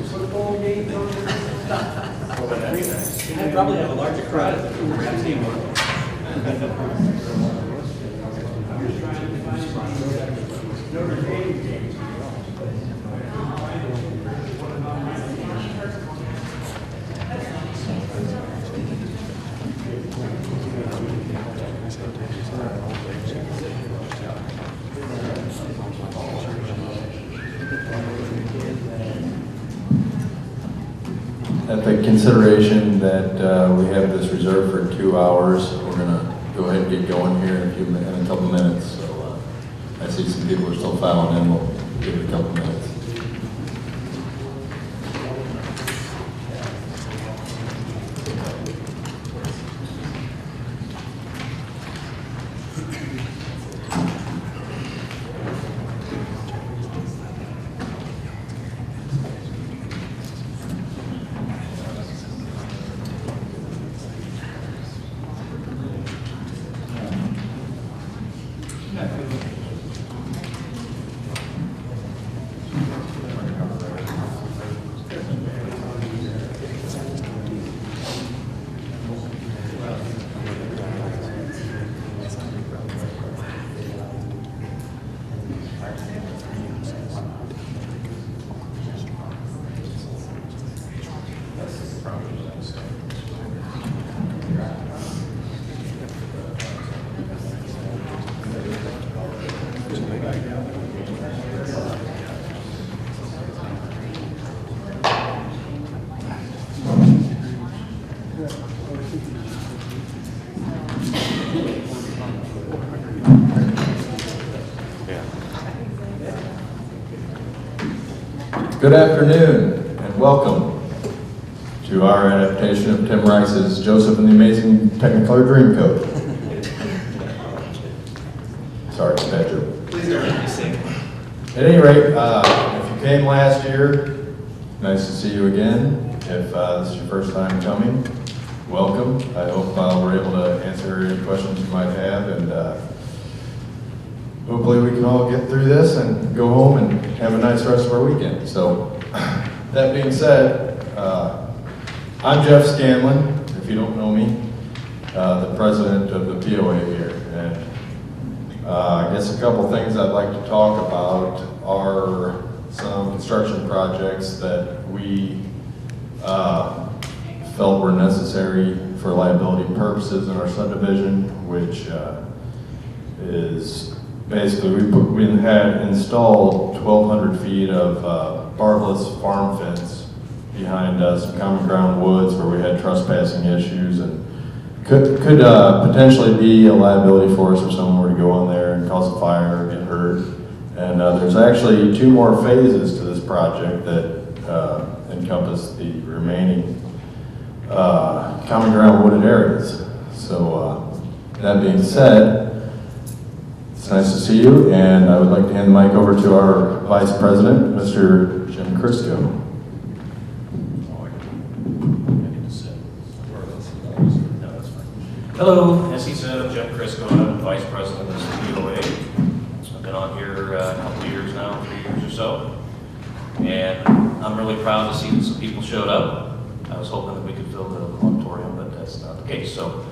football games on there? I probably have a larger crowd at the team. Notre Dame games. At the consideration that we have this reserved for 2 hours, we're going to go ahead and get going here in a couple minutes. So I see some people are still filing in. We'll give it a couple minutes. Good afternoon and welcome to our adaptation of Tim Rice's Joseph and the Amazing Technicolor Dreamcoat. Sorry, bad joke. Please don't let me sing. At any rate, if you came last year, nice to see you again. If this is your first time coming, welcome. I hope we're able to answer any questions you might have, and hopefully we can all get through this and go home and have a nice rest of our weekend. So, that being said, I'm Jeff Scanlon, if you don't know me, the president of the POA here. And I guess a couple things I'd like to talk about are some construction projects that we felt were necessary for liability purposes in our subdivision, which is basically we had installed 1,200 feet of barbless farm fence behind some common ground woods where we had trespassing issues, and could potentially be a liability for us if someone were to go on there and cause a fire or get hurt. And there's actually 2 more phases to this project that encompass the remaining common ground wooded areas. So that being said, it's nice to see you, and I would like to hand the mic over to our Vice President, Mr. Jim Crisco. Hello, as he said, I'm Jim Crisco. I'm Vice President of this POA. I've been on here a couple of years now, 3 years or so, and I'm really proud to see that some people showed up. I was hoping that we could fill the auditorium, but that's not the case, so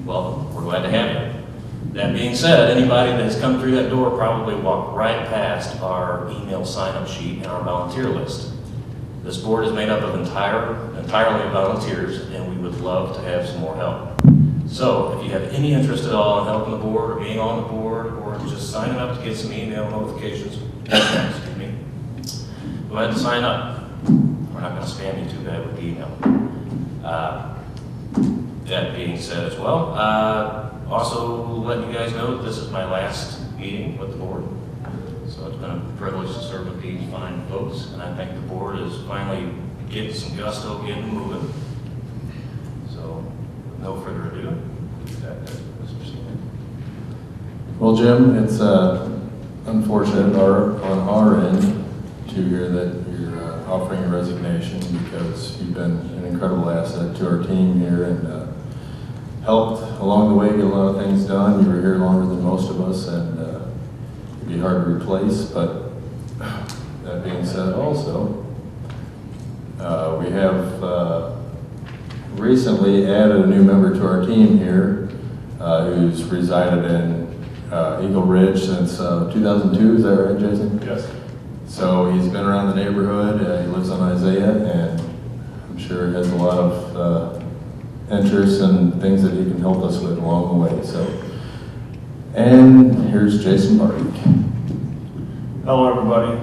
welcome. We're glad to have you. That being said, anybody that has come through that door probably walked right past our email sign-up sheet and our volunteer list. This board is made up of entirely volunteers, and we would love to have some more help. So if you have any interest at all in helping the board or being on the board or just signing up to get some email notifications, excuse me, go ahead and sign up. We're not going to spam you too bad with the email. That being said as well, also letting you guys know that this is my last meeting with the board. So it's been a privilege to serve with these fine folks, and I think the board is finally getting some gusto, getting moving. So with no further ado, Mr. Seaman. Well, Jim, it's unfortunate on our end to hear that you're offering your resignation, because you've been an incredible asset to our team here and helped along the way get a lot of things done. You were here longer than most of us, and it'd be hard to replace. But that being said, also, we have recently added a new member to our team here who's resided in Eagle Ridge since 2002. Is that right, Jason? Yes. So he's been around the neighborhood. He lives on Isaiah, and I'm sure he has a lot of interests and things that he can help us with along the way. So, and here's Jason Barton. Hello, everybody.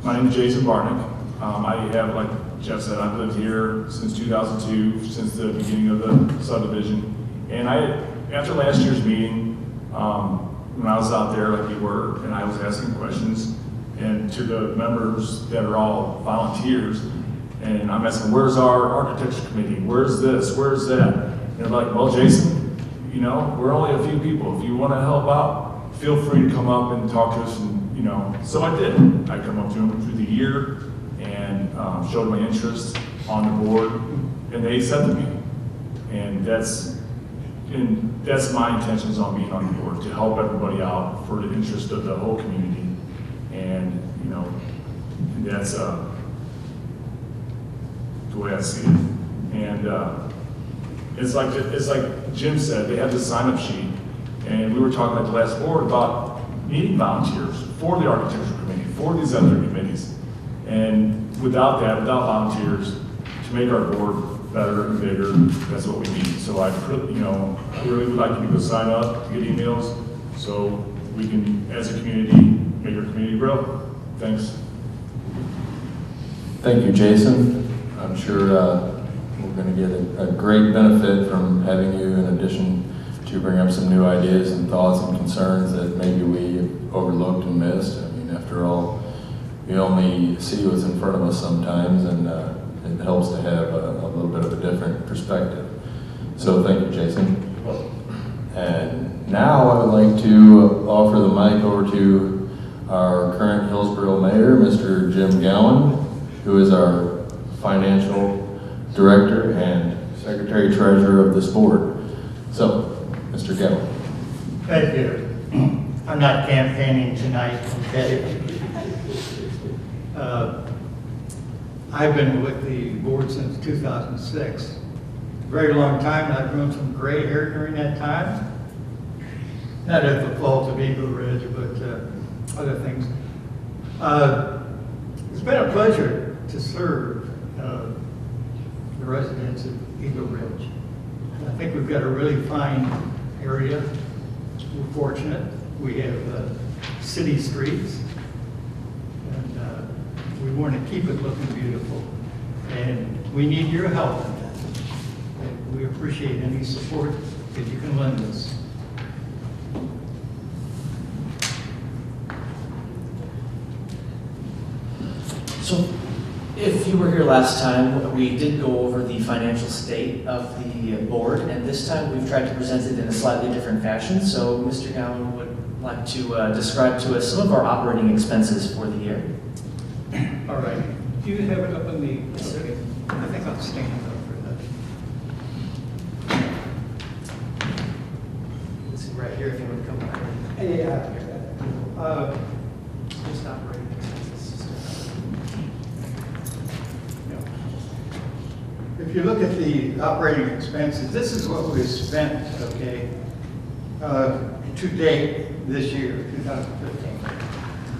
My name is Jason Barnick. I have, like Jeff said, I've lived here since 2002, since the beginning of the subdivision. And after last year's meeting, when I was out there like you were, and I was asking questions, and to the members that are all volunteers, and I'm asking, where's our architecture committee? Where's this? Where's that? And they're like, well, Jason, you know, we're only a few people. If you want to help out, feel free to come up and talk to us. And, you know, so I did. I come up to them through the year and showed my interest on the board, and they accepted me. And that's my intentions on being on the board, to help everybody out for the interest of the whole community. And, you know, that's the way I see it. And it's like Jim said, they have the sign-up sheet, and we were talking at the last board about needing volunteers for the architecture committee, for these other committees. And without that, without volunteers, to make our board better and bigger, that's what we need. So I really would like you to sign up to get emails, so we can, as a community, make our community grow. Thanks. Thank you, Jason. I'm sure we're going to get a great benefit from having you, in addition to bring up some new ideas and thoughts and concerns that maybe we overlooked and missed. I mean, after all, we only see what's in front of us sometimes, and it helps to have a little bit of a different perspective. So thank you, Jason. And now I would like to offer the mic over to our current Hillsborough Mayor, Mr. Jim Gowan, who is our Financial Director and Secretary Treasurer of this board. So, Mr. Gowan. Thank you. I'm not campaigning tonight, okay? I've been with the board since 2006. Very long time, and I've grown some gray hair during that time. Not at the fault of Eagle Ridge, but other things. It's been a pleasure to serve the residents of Eagle Ridge. I think we've got a really fine area. We're fortunate. We have city streets, and we want to keep it looking beautiful. And we need your help in that. And we appreciate any support that you can lend us. So, if you were here last time, we did go over the financial state of the board, and this time we've tried to present it in a slightly different fashion. So, Mr. Gowan would like to describe to us some of our operating expenses for the year. All right. Do you have it up in the? Okay. I think I'll stand up for that. Let's see, right here, if you want to come back. Yeah. Just operating expenses. If you look at the operating expenses, this is what we've spent, okay, to date this year, 2015.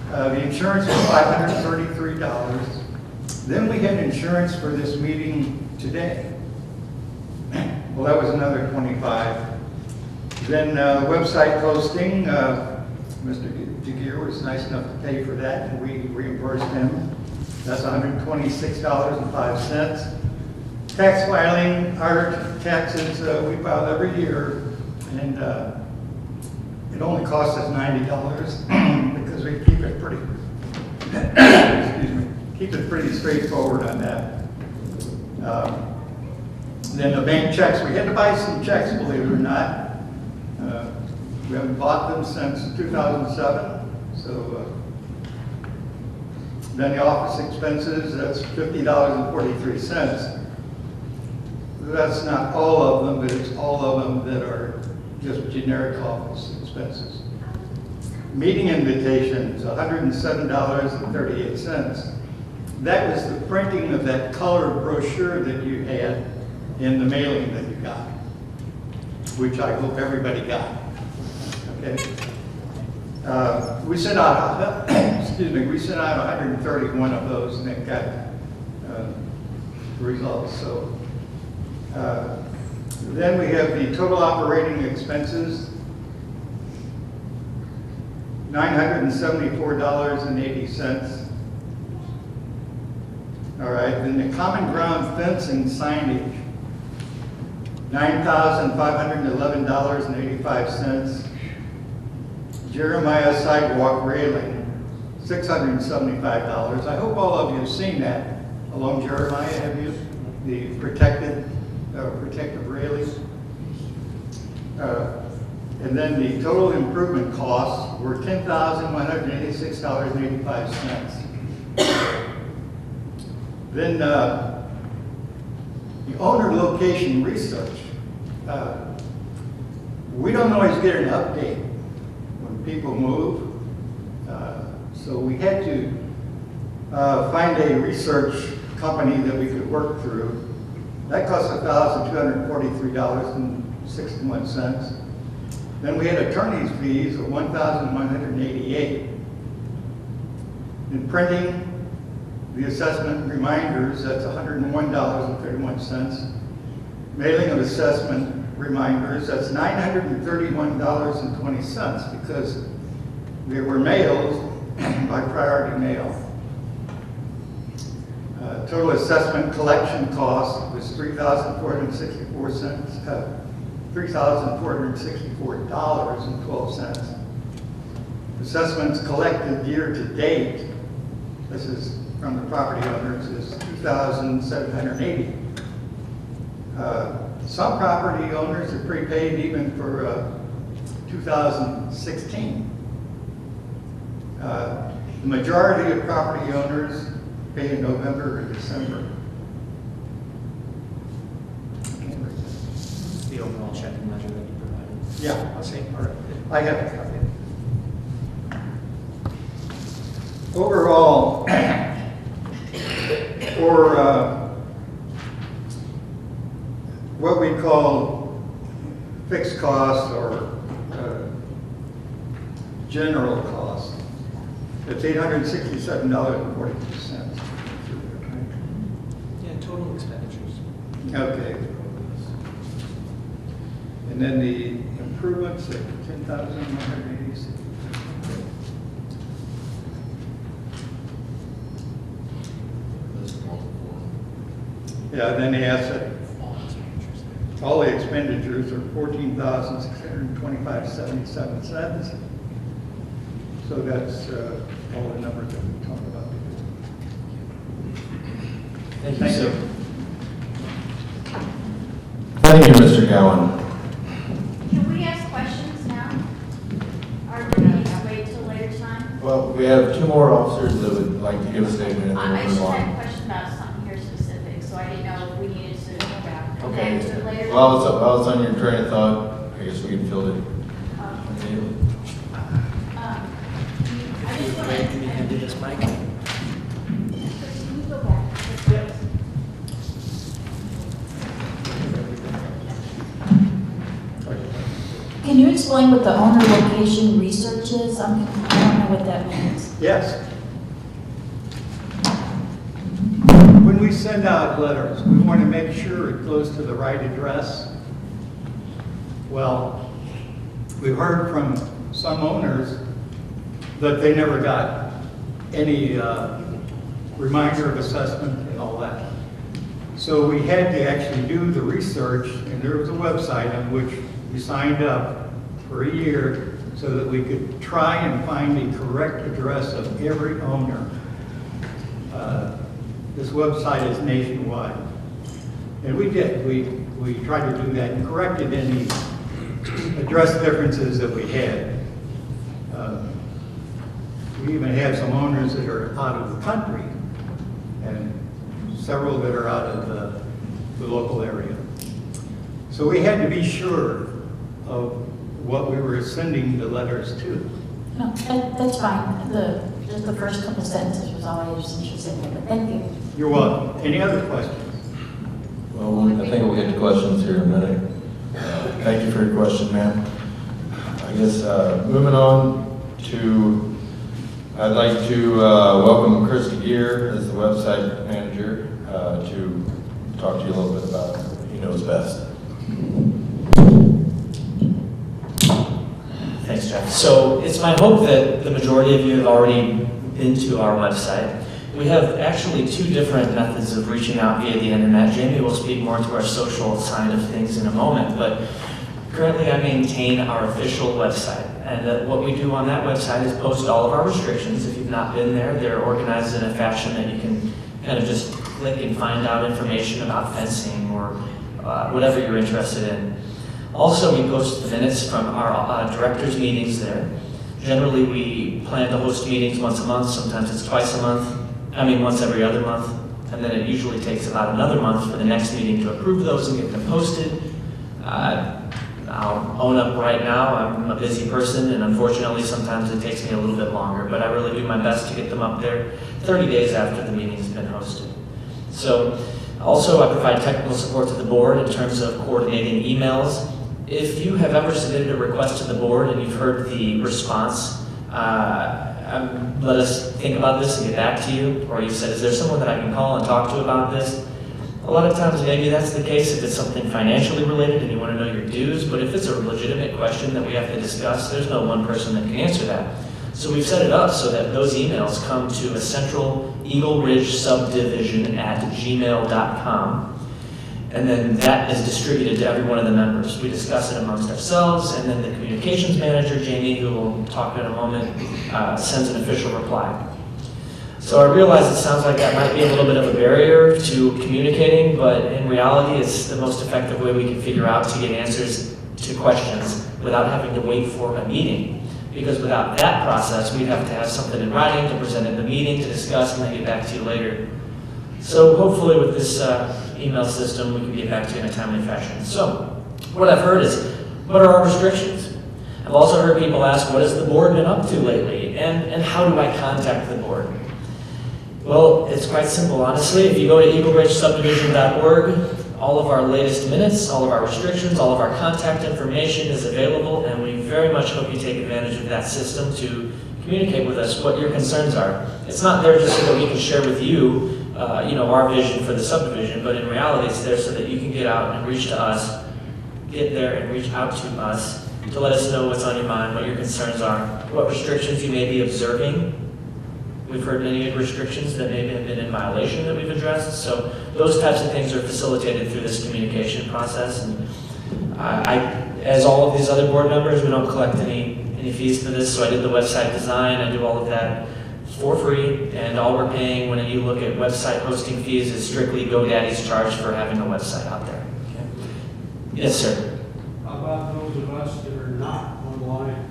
The insurance was $533. Then we had insurance for this meeting today. Well, that was another $25. Then website posting, Mr. DeGear was nice enough to pay for that, and we reimbursed him. That's $126.05. Tax filing, our taxes we file every year, and it only costs us $90 because we keep it pretty, excuse me, keep it pretty straightforward on that. Then the bank checks, we had to buy some checks, believe it or not. We haven't bought them since 2007, so then the office expenses, that's $50.43. That's not all of them, but it's all of them that are just generic office expenses. Meeting invitations, $107.38. that was the printing of that colored brochure that you had in the mailing that you got, which I hope everybody got. Okay. We sent out, excuse me, we sent out 131 of those, and it got results. So then we have the total operating expenses, $974.80. All right, then the common ground fencing signage, $9,511.85. Jeremiah sidewalk railing, $675. I hope all of you have seen that along Jeremiah, have you? The protective railing. And then the total improvement costs were $10,186.85. Then the owner location research. We don't always get an update when people move. So we had to find a research company that we could work through. That cost $1,243.61. Then we had attorney's fees of $1,188. In printing the assessment reminders, that's $101.31. Mailing of assessment reminders, that's $931.20 because they were mailed by priority mail. Total assessment collection cost was $3,464.12. Assessments collected year to date, this is from the property owners, is $2,780. Some property owners are prepaid even for 2016. The majority of property owners pay in November or December. The overall checking ledger that you provided. Yeah. I'll say, all right. I have a copy. Overall, for what we call fixed costs or general costs, it's $867.42. Yeah, total expenditures. Okay. And then the improvements at 10,186. Yeah, then the asset. All the expenditures are $14,625.77. So that's all the numbers that we talked about. Thank you, Thank sir. you. Thank you, Mr. Gowan. Can we ask questions now? Or do we need to wait till later time? Well, we have two more officers that would like to give a statement and I then we'll just move had a on. question about something here specific, so I didn't know if we needed to go back. Okay. To it later. While it's on your train of thought, I guess we can field it. I Can just want you hand me this mic? Can you go back? Can you explain what the owner location research is? I don't know what that means. Yes. When we send out letters, we want to make sure it goes to the right address. Well, we've heard from some owners that they never got any reminder of assessment and all that. So we had to actually do the research, and there was a website on which we signed up for a year so that we could try and find the correct address of every owner. This website is nationwide. And we did. We tried to do that and corrected any address differences that we had. We even have some owners that are out of the country and several that are out of the local area. So we had to be sure of what we were sending the letters to. No, that's fine. Just the first couple sentences was all I was interested in, but thank you. You're welcome. Any other questions? Well, I think we'll get to questions here in a minute. Thank you for your question, ma'am. I guess moving on to, I'd like to welcome Chris DeGear as the website manager to talk to you a little bit about what he knows best. Thanks, Jeff. So it's my hope that the majority of you have already been to our website. We have actually two different methods of reaching out via the internet. Jamie will speak more to our social side of things in a moment, but currently I maintain our official website. And what we do on that website is post all of our restrictions. If you've not been there, they're organized in a fashion that you can kind of just click and find out information about fencing or whatever you're interested in. Also, we post the minutes from our directors' meetings there. Generally, we plan to host meetings once a month. Sometimes it's twice a month. Once every other month. And then it usually takes about another month for the next meeting to approve those and get them posted. I'll own up right now, I'm a busy person, and unfortunately sometimes it takes me a little bit longer, but I really do my best to get them up there 30 days after the meeting's been hosted. So, also I provide technical support to the board in terms of coordinating emails. If you have ever submitted a request to the board and you've heard the response, let us think about this and get back to you, or you said, is there someone that I can call and talk to about this? A lot of times maybe that's the case if it's something financially related and you want to know your dues, but if it's a legitimate question that we have to discuss, there's no one person that can answer that. So we've set it up so that those emails come to a central EagleRidgeSubdivision@gmail.com, and then that is distributed to every one of the members. We discuss it amongst ourselves, and then the communications manager, Jamie, who will talk in a moment, sends an official reply. So I realize it sounds like that might be a little bit of a barrier to communicating, but in reality, it's the most effective way we can figure out to get answers to questions without having to wait for a meeting. Because without that process, we'd have to have something in writing to present at the meeting, to discuss, and then get back to you later. So hopefully with this email system, we can get back to you in a timely fashion. So what I've heard is, what are our restrictions? I've also heard people ask, what has the board been up to lately? And how do I contact the board? Well, it's quite simple, honestly. If you go to EagleRidgeSubdivision.org, all of our latest minutes, all of our restrictions, all of our contact information is available, and we very much hope you take advantage of that system to communicate with us what your concerns are. It's not there just so that we can share with you, our vision for the subdivision, but in reality, it's there so that you can get out and reach to us, get there and reach out to us to let us know what's on your mind, what your concerns are, what restrictions you may be observing. We've heard many restrictions that maybe have been in violation that we've addressed. So those types of things are facilitated through this communication process. And as all of these other board members, we don't collect any fees for this. So I did the website design. I do all of that for free. And all we're paying when you look at website hosting fees is strictly GoDaddy's charge for having a website out there. Okay. Yes, sir. How about those of us that are not online?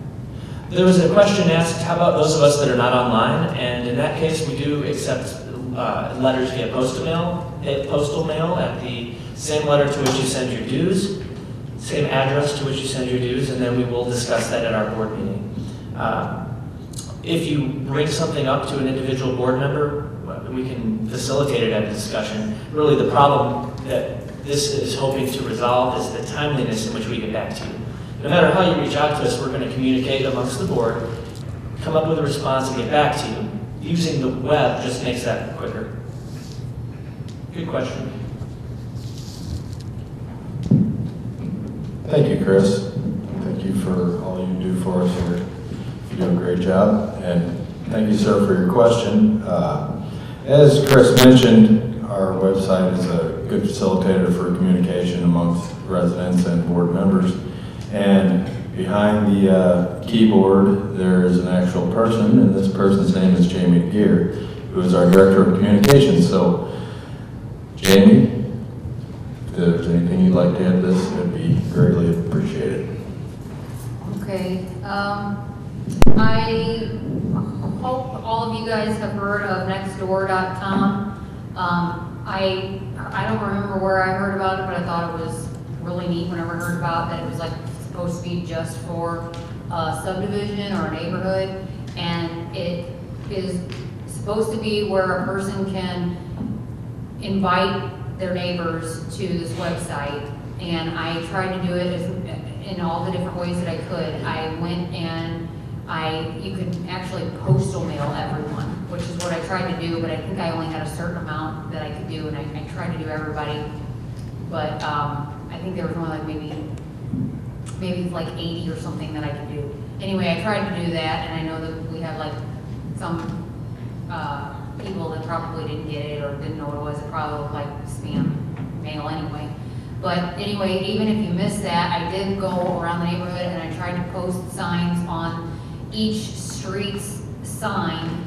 There was a question asked, how about those of us that are not online? And in that case, we do accept letters via postal mail at the same letter to which you send your dues, same address to which you send your dues, and then we will discuss that at our board meeting. If you bring something up to an individual board member, we can facilitate it at a discussion. Really, the problem that this is hoping to resolve is the timeliness in which we get back to you. No matter how you reach out to us, we're going to communicate amongst the board, come up with a response, and get back to you. Using the web just makes that quicker. Good question. Thank you, Chris. Thank you for all you do for us here. You do a great job. And thank you, sir, for your question. As Chris mentioned, our website is a good facilitator for communication amongst residents and board members. And behind the keyboard, there is an actual person, and this person's name is Jamie DeGear, who is our Director of Communications. So, Jamie, if there's anything you'd like to add to this, it would be greatly appreciated. Okay, I hope all of you guys have heard of nextdoor.com. I don't remember where I heard about it, but I thought it was really neat whenever I heard about that it was like supposed to be just for a subdivision or a neighborhood, and it is supposed to be where a person can invite their neighbors to this website, and I tried to do it in all the different ways that I could. I went and you could actually postal mail everyone, which is what I tried to do, but I think I only had a certain amount that I could do, and I tried to do everybody. But I think there was only like maybe like 80 or something that I could do. Anyway, I tried to do that, and I know that we have like some people that probably didn't get it or didn't know what it was. It probably looked like spam mail anyway. But anyway, even if you missed that, I did go around the neighborhood and I tried to post signs on each street's sign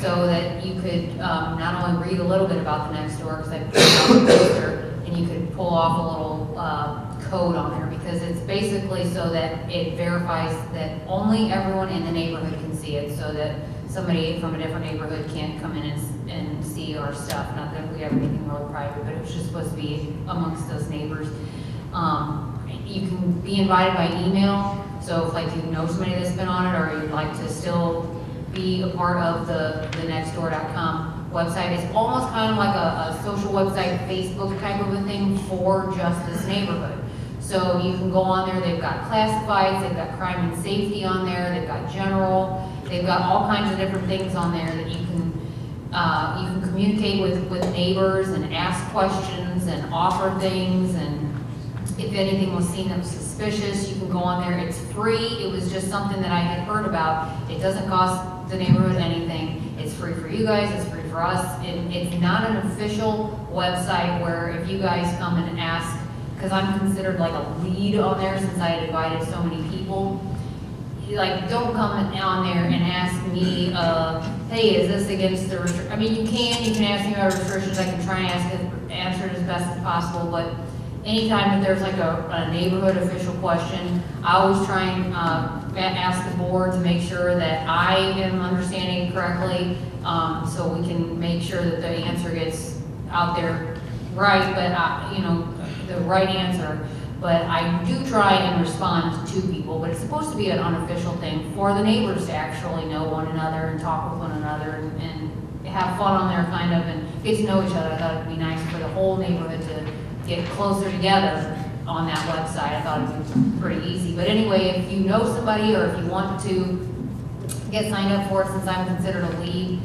so that you could not only read a little bit about the next door, because I put it on the poster, and you could pull off a little code on there, because it's basically so that it verifies that only everyone in the neighborhood can see it, so that somebody from a different neighborhood can't come in and see our stuff. Not that we have anything really private, but it was just supposed to be amongst those neighbors. You can be invited by email, so if like you know somebody that's been on it, or you'd like to still be a part of the nextdoor.com website. It's almost kind of like a social website, Facebook type of a thing for just this neighborhood. So you can go on there, they've got classifieds, they've got crime and safety on there, they've got general, they've got all kinds of different things on there that you can communicate with neighbors and ask questions and offer things, and if anything was seen that was suspicious, you can go on there. It's free. It was just something that I had heard about. It doesn't cost the neighborhood anything. It's free for you guys, it's free for us. It's not an official website where if you guys come and ask, because I'm considered like a lead on there since I had invited so many people. Like, don't come on there and ask me, hey, is this against the restriction? I mean, you can ask me about restrictions. I can try and answer it as best as possible, but anytime that there's like a neighborhood official question, I always try and ask the board to make sure that I am understanding it correctly, so we can make sure that the answer gets out there right, but the right answer. But I do try and respond to people, but it's supposed to be an unofficial thing for the neighbors to actually know one another and talk with one another and have fun on there, kind of, and get to know each other. I thought it'd be nice for the whole neighborhood to get closer together on that website. I thought it'd be pretty easy. But anyway, if you know somebody or if you want to get signed up for it, since I'm considered a lead,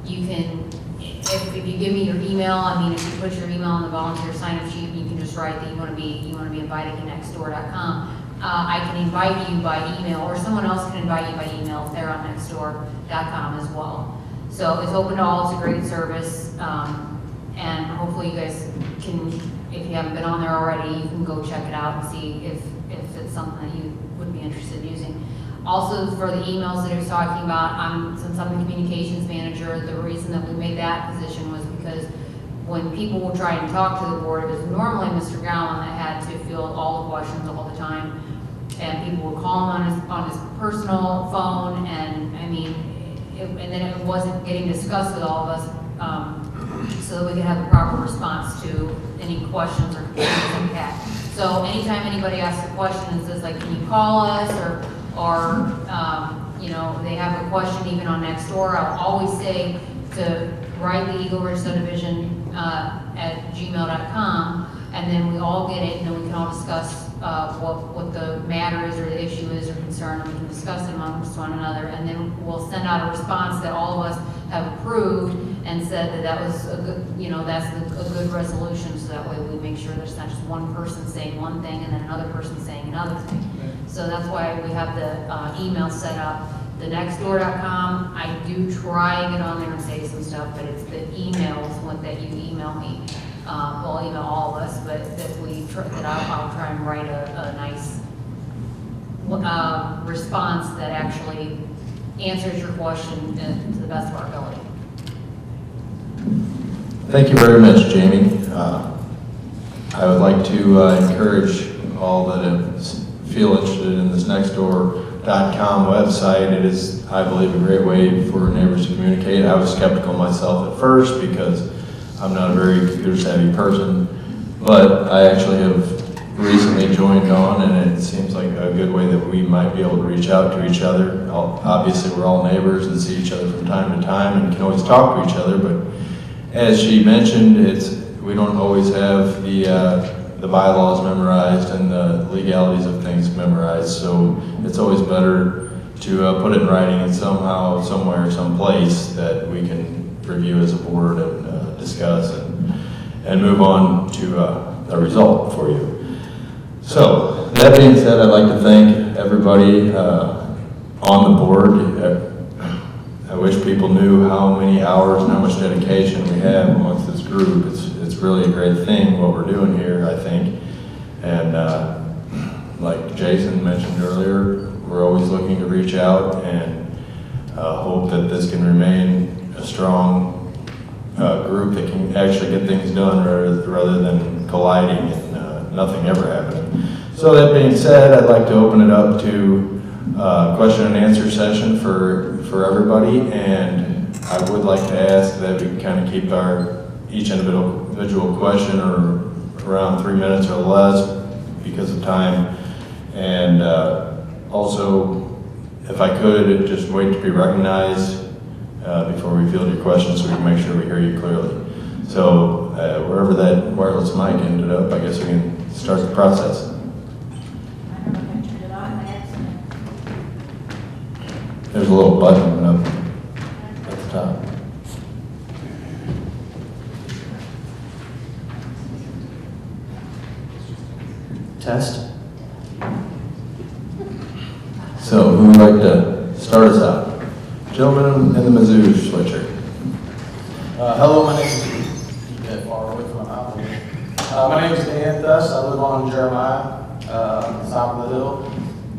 you can, if you give me your email, I mean, if you put your email on the volunteer sign-up sheet, you can just write that you want to be invited to nextdoor.com. I can invite you by email, or someone else can invite you by email if they're on nextdoor.com as well. So it's open to all. It's a great service. And hopefully you guys can, if you haven't been on there already, you can go check it out and see if it's something that you would be interested in using. Also, for the emails that I was talking about, since I'm the communications manager, the reason that we made that position was because when people will try and talk to the board, it was normally Mr. Gowan that had to field all the questions all the time, and people would call him on his personal phone, and I mean, and then it wasn't getting discussed with all of us, so that we could have a proper response to any questions or concerns that we had. So anytime anybody asks a question and says like, can you call us, or they have a question even on Nextdoor, I'll always say to write the Eagle Ridge Subdivision at gmail.com, and then we all get it, and then we can all discuss what the matter is, or the issue is, or concern, and we can discuss it amongst one another, and then we'll send out a response that all of us have approved and said that was a good, that's a good resolution, so that way we make sure there's not just one person saying one thing and then another person saying another thing. So that's why we have the email set up. The nextdoor.com, I do try and get on there and say some stuff, but it's the emails that you email me. Well, email all of us, but I'll try and write a nice response that actually answers your question to the best of our ability. Thank you very much, Jamie. I would like to encourage all that feel interested in this Nextdoor.com website. It is, I believe, a great way for neighbors to communicate. I was skeptical myself at first because I'm not a very computer savvy person, but I actually have recently joined on, and it seems like a good way that we might be able to reach out to each other. Obviously, we're all neighbors and see each other from time to time and can always talk to each other, but as she mentioned, we don't always have the bylaws memorized and the legalities of things memorized, so it's always better to put it in writing and somehow, somewhere, someplace that we can review as a board and discuss and move on to a result for you. So, that being said, I'd like to thank everybody on the board. I wish people knew how many hours and how much dedication we have amongst this group. It's really a great thing what we're doing here, I think. And like Jason mentioned earlier, we're always looking to reach out and hope that this can remain a strong group that can actually get things done rather than colliding and nothing ever happening. So that being said, I'd like to open it up to question and answer session for everybody, and I would like to ask that we kind of keep each individual question or around 3 minutes or less because of time, and also, if I could, just wait to be recognized before we field your questions so we can make sure we hear you clearly. So wherever that wireless mic ended up, I guess we can start the process. I don't know if I turned it on by accident. There's a little button up at the top. Test. So who would like to start us out? Gentleman in the Mizzou sweatshirt. Hello, my name is get far away from my mouth. My name is Dan Thus. I live on Jeremiah, top of the hill.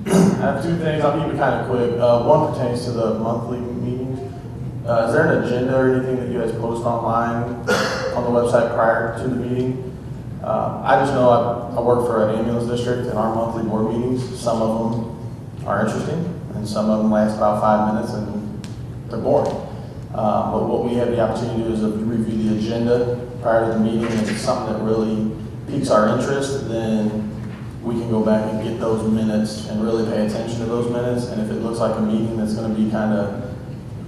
I have two things. I'll keep it kind of quick. One pertains to the monthly meetings. Is there an agenda or anything that you guys post online on the website prior to the meeting? I just know I work for an ambulance district, and our monthly board meetings, some of them are interesting, and some of them last about 5 minutes, and they're boring. But what we have the opportunity to do is to review the agenda prior to the meeting, and if it's something that really piques our interest, then we can go back and get those minutes and really pay attention to those minutes. And if it looks like a meeting that's going to be kind of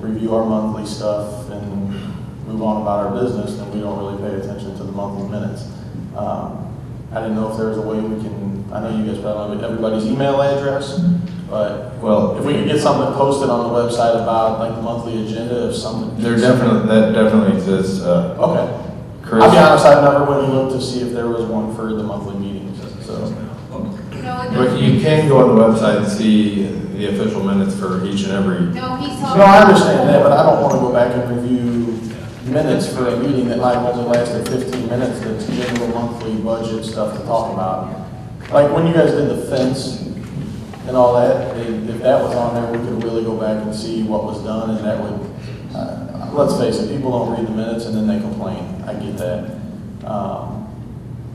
review our monthly stuff and move on about our business, then we don't really pay attention to the monthly minutes. I didn't know if there was a way we can, I know you guys probably don't have everybody's email address, but Well, if we could get something posted on the website about like the monthly agenda, if something. that definitely exists. Okay. Chris? I'll be honest, I've never went and looked to see if there was one for the monthly meetings, so. But you can go on the website and see the official minutes for each and every. No, he's No, talking. I understand that, but I don't want to go back and review minutes for a meeting that might only lasted 15 minutes, that's general monthly budget stuff to talk about. Like when you guys did the fence and all that, if that was on there, we could really go back and see what was done, and that would, let's face it, people don't read the minutes and then they complain. I get that.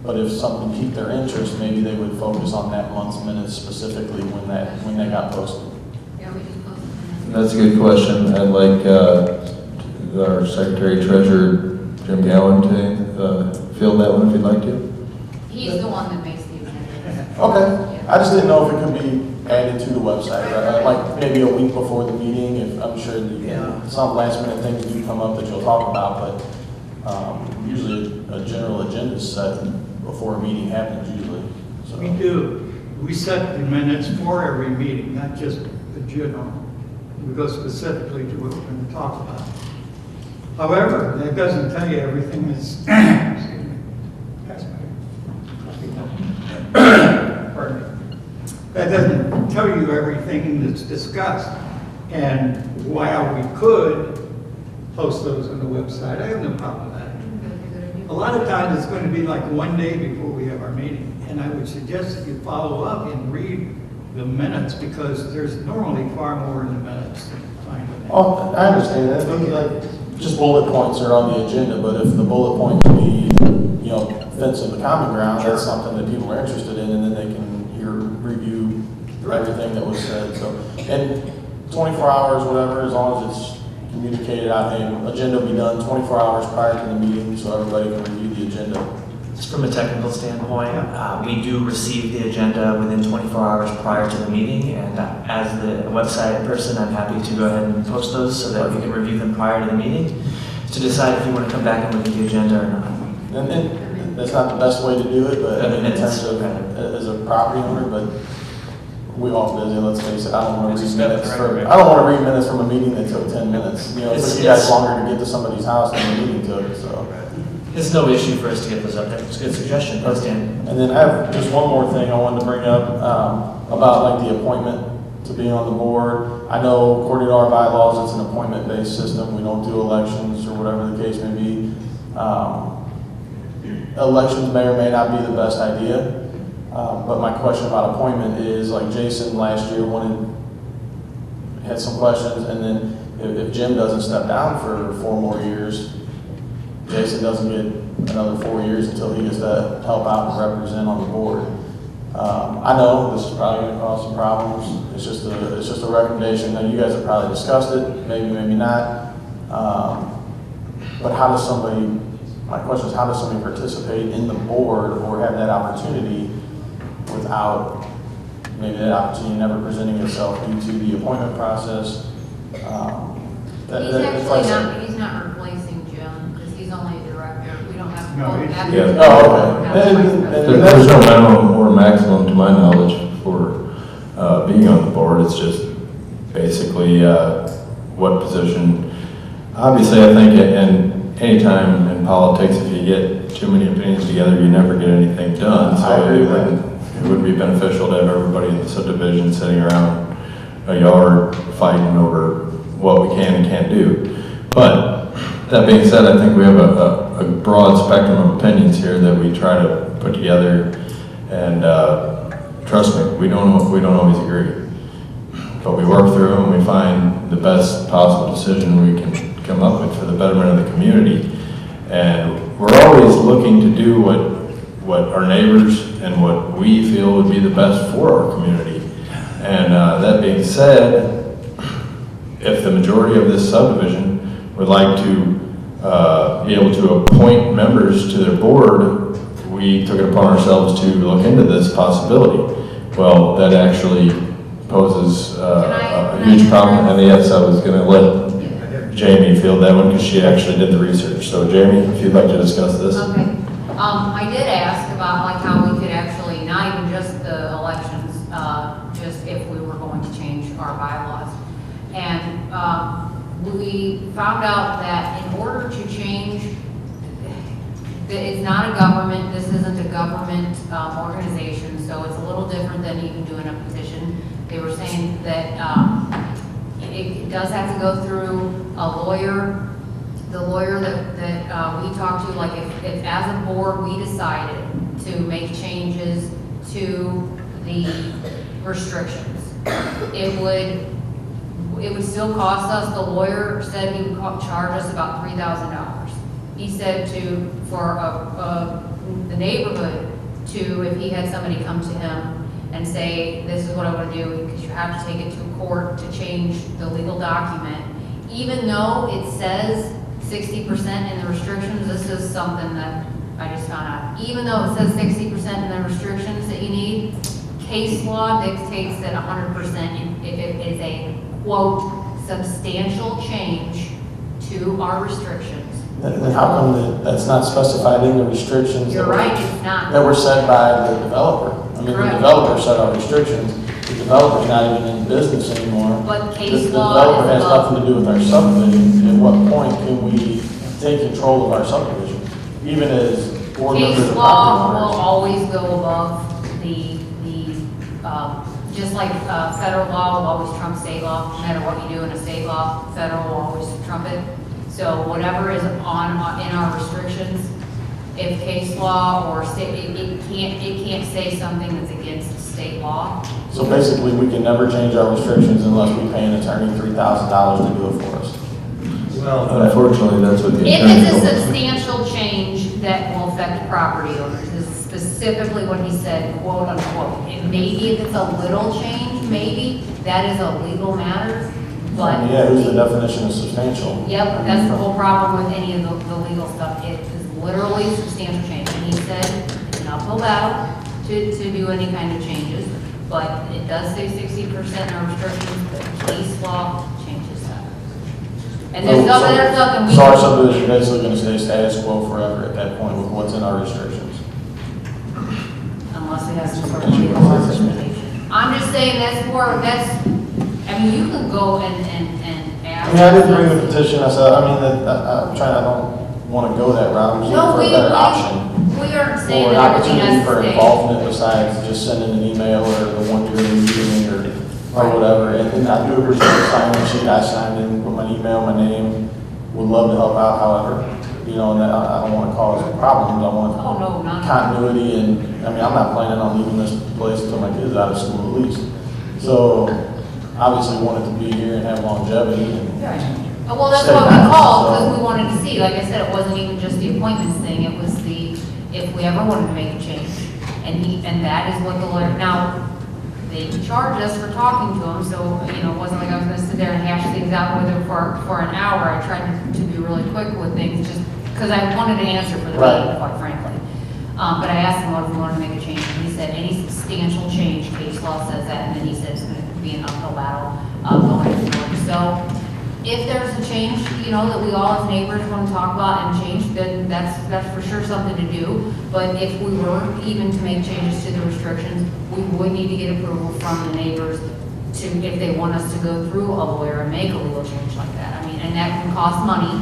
But if something piqued their interest, maybe they would focus on that month's minutes specifically when they got posted. Yeah, we just posted it. That's a good question. I'd like our Secretary Treasurer, Jim Gowan, to field that one if you'd like to. He's the one that makes the agenda. Okay. I just didn't know if it could be added to the website, right? Like maybe a week before the meeting, if I'm sure some last minute things do come up that you'll talk about, but usually a general agenda is set before a meeting happens usually. So. We do. We set the minutes for every meeting, not just the general. We go specifically to what we're going to talk about. However, that doesn't tell you everything that's, excuse me, pass my, pardon me. That doesn't tell you everything that's discussed. And while we could post those on the website, I have no problem with that. A lot of times it's going to be like one day before we have our meeting. And I would suggest that you follow up and read the minutes, because there's normally far more in the minutes than you find in. Oh, I understand that. Maybe like just bullet points are on the agenda, but if the bullet point can be, fence in the common ground, that's something that people are interested in, and then they can review everything that was said. So, and 24 hours, whatever, as long as it's communicated out, and agenda will be done 24 hours prior to the meeting, so everybody can review the agenda. Just from a technical standpoint, we do receive the agenda within 24 hours prior to the meeting, and as the website person, I'm happy to go ahead and post those so that we can review them prior to the meeting to decide if you want to come back and look at the agenda or not. And that's not the best way to do it, but in terms of, as a property owner, but we all busy, let's face it, I don't want to read minutes from a meeting that took 10 minutes. You know, it took you guys longer to get to somebody's house than the meeting took, so. It's no issue for us to get those up there. It's a good suggestion. Thanks, Dan. And then I have just one more thing I wanted to bring up, about like the appointment to be on the board. I know according to our bylaws, it's an appointment-based system. We don't do elections or whatever the case may be. Elections may or may not be the best idea. But my question about appointment is, like Jason last year had some questions, and then if Jim doesn't step down for 4 more years, Jason doesn't get another 4 years until he gets to help out and represent on the board. I know this is probably going to cause some problems. It's just a recommendation. Now you guys have probably discussed it, maybe not. But how does somebody? My question is, how does somebody participate in the board or have that opportunity without maybe that opportunity never presenting itself due to the appointment process? He's not replacing Jim, because he's only a director. We don't have. No, There's no minimum or maximum, to my knowledge, for being on the board. It's just basically what position. Obviously, I think any time in politics, if you get too many opinions together, you never get anything done. So it would be beneficial to have everybody in the subdivision sitting around a yard fighting over what we can and can't do. But that being said, I think we have a broad spectrum of opinions here that we try to put together, and trust me, we don't always agree. But we work through them and we find the best possible decision we can come up with for the betterment of the community. And we're always looking to do what our neighbors and what we feel would be the best for our community. And that being said, if the majority of this subdivision would like to be able to appoint members to their board, we took it upon ourselves to look into this possibility. Well, that actually poses a huge problem, and yes, I was going to let Jamie field that one because she actually did the research. So Jamie, if you'd like to discuss this. Okay. I did ask about like how we could actually, not even just the elections, just if we were going to change our bylaws. And we found out that in order to change, it's not a government, this isn't a government organization, so it's a little different than even doing a petition. They were saying that it does have to go through a lawyer. The lawyer that we talked to, like if as a board we decided to make changes to the restrictions, it would still cost us. The lawyer said he would charge us about $3,000. He said for the neighborhood if he had somebody come to him and say, this is what I want to do, because you have to take it to court to change the legal document. Even though it says 60% in the restrictions, this is something that I just found out. Even though it says 60% in the restrictions that you need, case law dictates that 100% if it is a, quote, substantial change to our restrictions. Then how come that's not specified in the restrictions? You're right, it's not. That were set by the developer. I mean, Correct. the developer set our restrictions. The developer's not even in business anymore. But The case law developer is has above. nothing to do with our subdivision. At what point can we take control of our subdivision? Even as board members Case and law property will owners. always go above just like federal law will always trump state law. No matter what you do in a state law, federal will always trump it. So whatever is in our restrictions, if case law or state, it can't say something that's against state law. So basically, we can never change our restrictions unless we pay an attorney $3,000 to do it for us. Well, unfortunately, that's what the If attorney it's a told us. substantial change that will affect property owners, is specifically what he said, quote unquote. And maybe if it's a little change, maybe that is a legal matter. But. Yeah, who's the definition of substantial? Yep, that's the whole problem with any of the legal stuff. It is literally substantial change. And he said it's an uphill battle to do any kind of changes, but it does say 60% in restrictions, but case law changes that. And there's nothing we. So our subdivision basically going to stay status quo forever at that point with what's in our restrictions. Unless we have some sort of legal representation. I'm just saying I mean, you can go and ask. I mean, I didn't bring the petition, I said, I don't want to go that route, I'm just No, looking for a better option. we aren't saying Or an that everything opportunity has for to stay. involvement besides just sending an email or the one during the meeting or whatever. And I do appreciate the sign-in sheet, I signed in with my email, my name, would love to help out however. You know, and I don't want to cause problems, I want Oh, no, not. continuity and, I mean, I'm not planning on leaving this place until my kids out of school at least. So, obviously want it to be here and have longevity and. Right. Well, that's Stay what we balanced, called, so- because we wanted to see, like I said, it wasn't even just the appointments thing, it was if we ever wanted to make a change. And that is what the lawyer, now, they charged us for talking to him, so, you know, it wasn't like I was gonna sit there and hash things out with him for an hour. I tried to be really quick with things, just because I wanted an answer for the Right. meeting, quite frankly. But I asked him what if we wanted to make a change, and he said any substantial change, case law says that, and then he said it's gonna be an uphill battle going forward. So, if there's a change, you know, that we all as neighbors want to talk about and change, then that's for sure something to do. But if we were even to make changes to the restrictions, we would need to get approval from the neighbors if they want us to go through a lawyer and make a legal change like that. I mean, and that can cost money,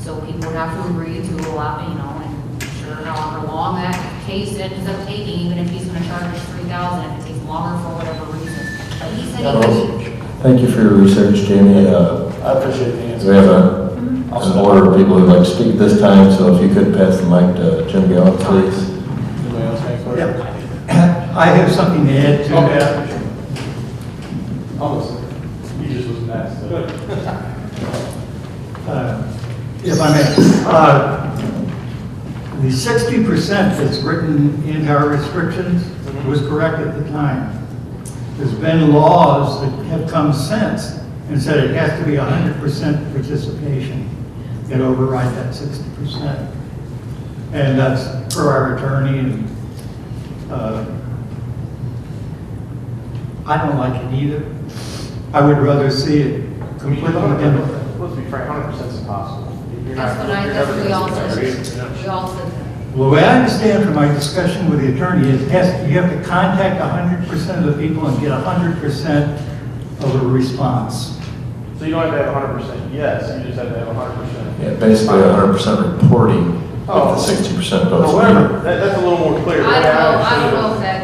so people would have to agree to allow, you know, and sure, however long that case ends up taking, even if he's going to charge us $3,000, if it takes longer for whatever reason. But he said he would. Thank you for your research, Jamie. I appreciate the answer. We have an order of people who'd like to speak this time, so if you could pass the mic to Jim Gallup, please. Anybody else have a question? Yep. I have something to add to that. I'll listen. You just was next. If I may. The 60% that's written in our restrictions was correct at the time. There's been laws that have come since and said it has to be 100% participation that override that 60%. And that's for our attorney, and I don't like it either. I would rather see it completely different. Let's be frank, 100% is impossible. That's what we all said. We all said that. Well, the way I understand from my discussion with the attorney is you have to contact 100% of the people and get 100% of a response. So you don't have to have 100% yes, you just have to have 100%. Yeah, basically 100% reporting with the 60% votes. However, that's a little more clear. I don't know about that.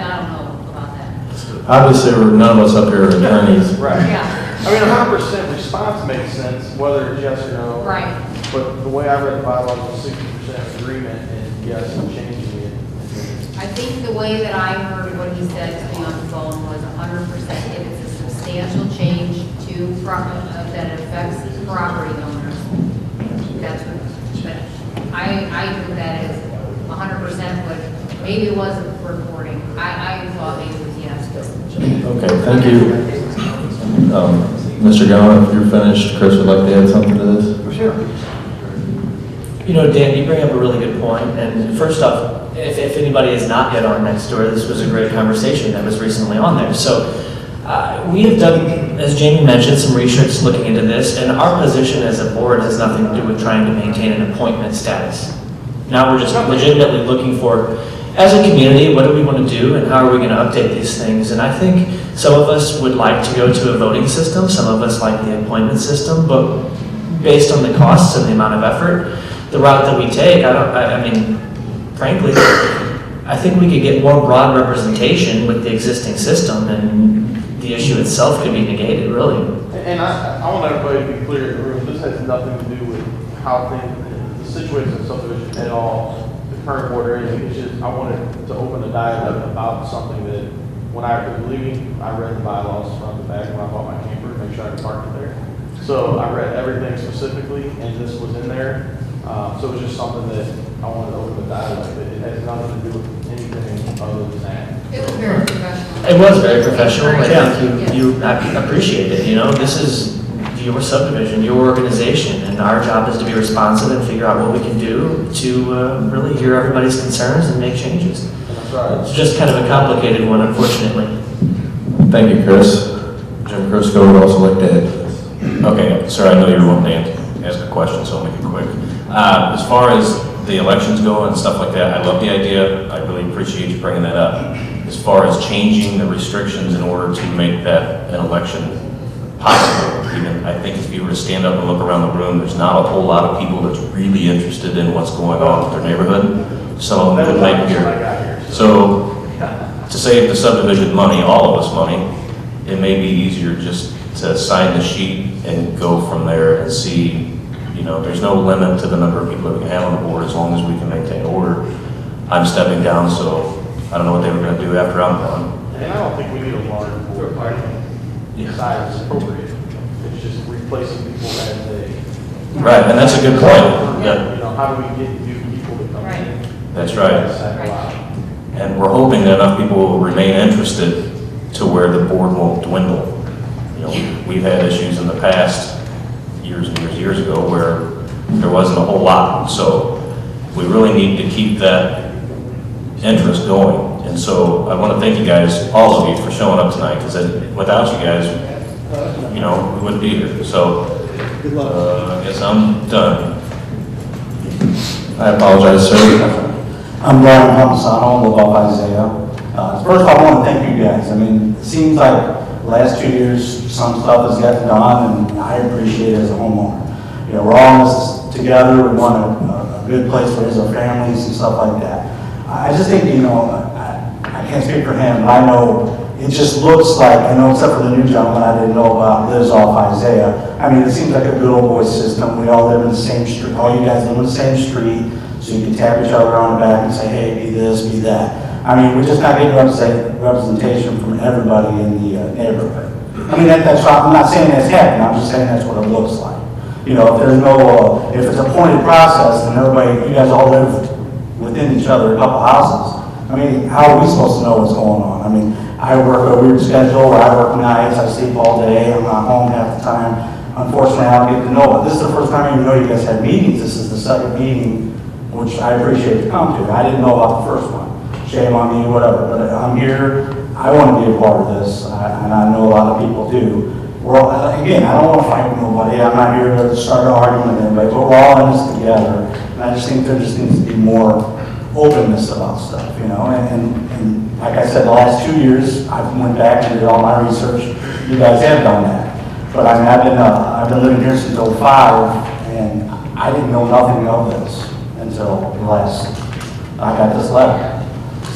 Obviously, none of us up here are attorneys. Right. Yeah. I mean, 100% response makes sense, whether it's yes or no. Right. But the way I read the bylaws was 60% agreement and yes, I'm changing it. I think the way that I heard what he said to me on the phone was 100% if it's a substantial change to that affects property owners. That's what, I took that as 100%, but maybe it wasn't reporting. I thought maybe it was yes. Okay, thank you. Mr. Gowan, if you're finished, Chris would like to add something to this? For sure. You know, Dan, you bring up a really good point. And first off, if anybody is not yet on Nextdoor, this was a great conversation that was recently on there. So we have done, as Jamie mentioned, some research looking into this, and our position as a board has nothing to do with trying to maintain an appointment status. Now we're just legitimately looking for, as a community, what do we want to do and how are we going to update these things? And I think some of us would like to go to a voting system, some of us like the appointment system, but based on the costs and the amount of effort, the route that we take, I mean, frankly, I think we could get more broad representation with the existing system and the issue itself could be negated, really. And I want everybody to be clear in the room, this has nothing to do with how things, the situation of subdivision at all, the current board or anything. It's just, I wanted to open a dialogue about something that, when I was leaving, I read the bylaws from the back when I bought my camper, make sure I could park it there. So I read everything specifically, and this was in there. So it was just something that I wanted to open the dialogue, but it has nothing to do with anything other than that. It was very professional. It was very professional. I Yeah. think you appreciate it, you know, this is, your subdivision, your organization, and our job is to be responsive and figure out what we can do to really hear everybody's concerns and make changes. That's right. It's just kind of a complicated one, unfortunately. Thank you, Chris. Jim Crisco would also like to add to this. Okay, sir, I know you're wanting to ask a question, so I'll make it quick. As far as the elections go and stuff like that, I love the idea. I really appreciate you bringing that up. As far as changing the restrictions in order to make that an election possible, even, I think if you were to stand up and look around the room, there's not a whole lot of people that's really interested in what's going on with their neighborhood. Some of them couldn't make it here. So, to save the subdivision money, all of us money, it may be easier just to sign the sheet and go from there and see, you know, there's no limit to the number of people that we can have on the board as long as we can maintain order. I'm stepping down, so I don't know what they were going to do after I'm done. And I don't think we need a large board. Size is appropriate. It's just replacing people as they. Right, and that's a good point. You know, how do we get new people to come in? That's right. Right. And we're hoping that enough people will remain interested to where the board won't dwindle. You know, we've had issues in the past, years and years ago, where there wasn't a whole lot. So we really need to keep that interest going. And so I want to thank you guys, all of you, for showing up tonight, because without you guys, you know, we wouldn't be here. So I guess I'm done. I apologize, sir. I'm Brian Palmisano, live off Isaiah. First, I want to thank you guys. I mean, it seems like the last 2 years, some stuff has gotten done, and I appreciate it as a homeowner. You know, we're all in this together. We want a good place to raise our families and stuff like that. I just think, you know, I can't speak for him, but I know it just looks like, I know except for the new gentleman I didn't know about, lives off Isaiah. I mean, it seems like a good old boy system. We all live in the same street. All you guys live in the same street. So you can tap each other on the back and say, hey, be this, be that. I mean, we're just not getting representation from everybody in the neighborhood. I mean, that's I'm not saying that's happening, I'm just saying that's what it looks like. You know, if there's no, if it's a pointed process and everybody, you guys all live within each other, a couple houses, I mean, how are we supposed to know what's going on? I mean, I work a weird schedule where I work nights, I sleep all day, I'm not home half the time. Unfortunately, I don't get to know it. This is the first time I even know you guys had meetings. This is the second meeting, which I appreciate to come to. I didn't know about the first one. Shame on me, whatever, but I'm here. I want to be a part of this, and I know a lot of people do. Again, I don't want to fight with nobody. I'm not here to start an argument with anybody, but we're all in this together. And I just think there just needs to be more openness about stuff, you know. And like I said, the last 2 years, I went back and did all my research. You guys have done that. But I mean, I've been living here since '05, and I didn't know nothing of this until I got this letter.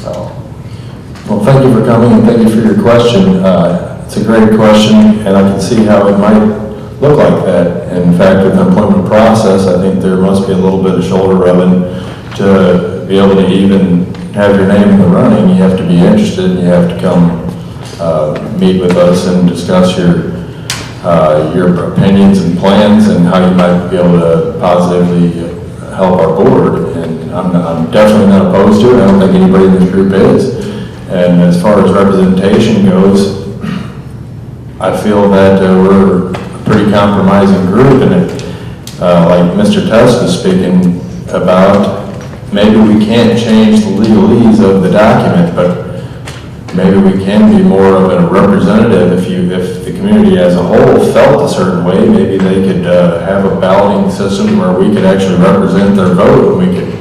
So. Well, thank you for coming and thank you for your question. It's a great question, and I can see how it might look like that. In fact, with the employment process, I think there must be a little bit of shoulder rubbing to be able to even have your name in the running. You have to be interested, and you have to come meet with us and discuss your opinions and plans and how you might be able to positively help our board. And I'm definitely not opposed to it. I don't think anybody in this group is. And as far as representation goes, I feel that we're a pretty compromising group, and like Mr. Tusk is speaking about, maybe we can't change the legalese of the document, but maybe we can be more of a representative. If the community as a whole felt a certain way, maybe they could have a balloting system where we could actually represent their vote, and we could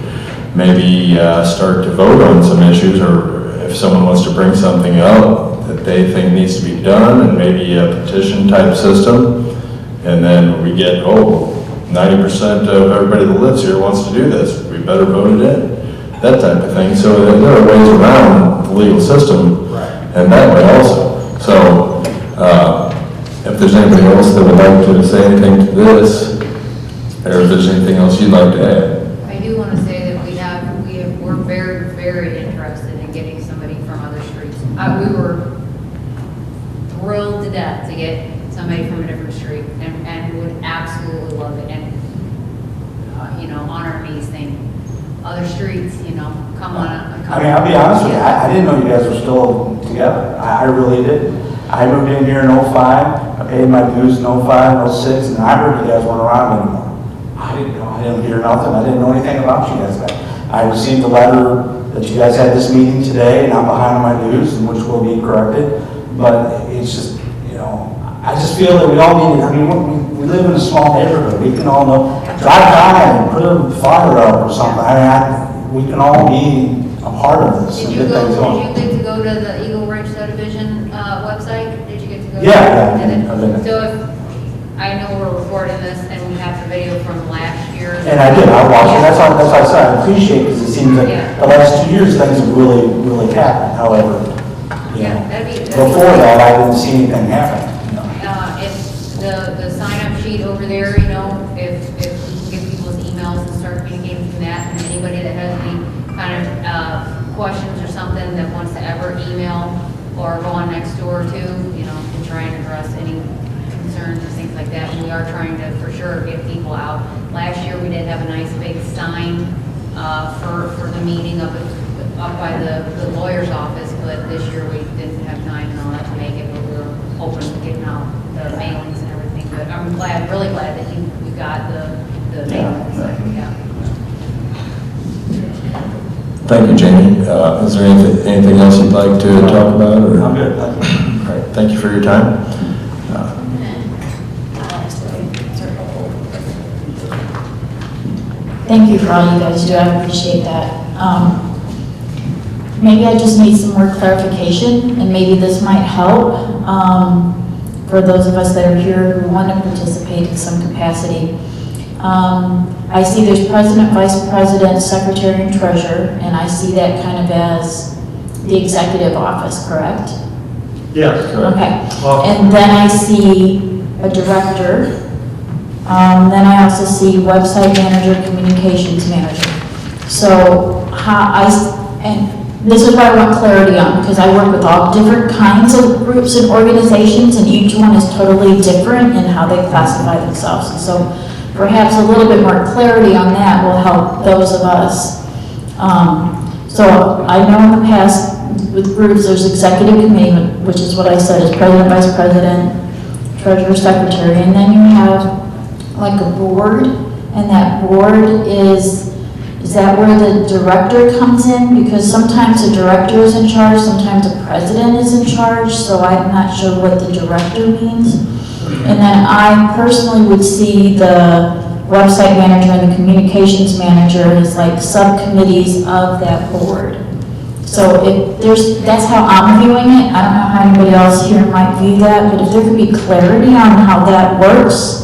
maybe start to vote on some issues, or if someone wants to bring something up that they think needs to be done, and maybe a petition type system, and then we get, 90% of everybody that lives here wants to do this, we better vote it in, that type of thing. So there are ways around the legal system, and that way also. So if there's anybody else that would like to say anything to this, or if there's anything else you'd like to add. I do want to say that we're very, very interested in getting somebody from other streets. We were thrilled to death to get somebody from a different street, and would absolutely love it. And on our knees saying, other streets, come on. I mean, I'll be honest with you, I didn't know you guys were still together. I really didn't. I moved in here in '05. I paid my dues in 05, 06, and I heard you guys weren't around anymore. I didn't know, I didn't hear nothing, I didn't know anything about you guys back. I received a letter that you guys had this meeting today, and I'm behind on my dues, and which will be corrected, but it's just, you know, I just feel that we all need, I mean, we live in a small neighborhood, we can all know, drive by and put a fire up or something, we can all be a part of this Did and you get things go, going. did you get to go to the Eagle Ridge Subdivision website? Did you get to go? Yeah, Did it? I've been there. So if, I know we're recording this and we have the video from last year. And I did, I watched it, that's why I said I appreciate it, because it seems like Yeah. the last 2 years, things have really, really happened, however, you Yeah, know. that'd be Before great. that, I didn't see anything happen, you know. If the sign-up sheet over there, you know, if we can get people's emails and start communicating from that, and anybody that has any kind of questions or something that wants to ever email or go on next door to, you know, can try and address any concerns or things like that. And we are trying to, for sure, get people out. Last year, we did have a nice big sign for the meeting up by the lawyer's office, but this year we didn't have time and all that to make it, but we were hoping to get out the mailings and everything. But I'm glad, really glad that we got the mailings. Yeah. Thank you, Jamie. Is there anything else you'd like to talk about? Or? I'm good, thank you. All right, thank you for your time. Thank you for all you guys do, I appreciate that. Maybe I just need some more clarification, and maybe this might help for those of us that are here who want to participate in some capacity. I see there's president, vice president, secretary, and treasurer, and I see that kind of as the executive office, correct? Yes. Okay. And then I see a director. Then I also see website manager, communications manager. So and this is what I want clarity on, because I work with all different kinds of groups and organizations, and each one is totally different in how they classify themselves. And so perhaps a little bit more clarity on that will help those of us. So I know in the past with groups, there's executive committee, which is what I said is president, vice president, treasurer, secretary, and then you have like a board, and that board is that where the director comes in? Because sometimes the director is in charge, sometimes the president is in charge, so I'm not sure what the director means. And then I personally would see the website manager and the communications manager as like subcommittees of that board. So that's how I'm viewing it. I don't know how anybody else here might view that, but if there could be clarity on how that works,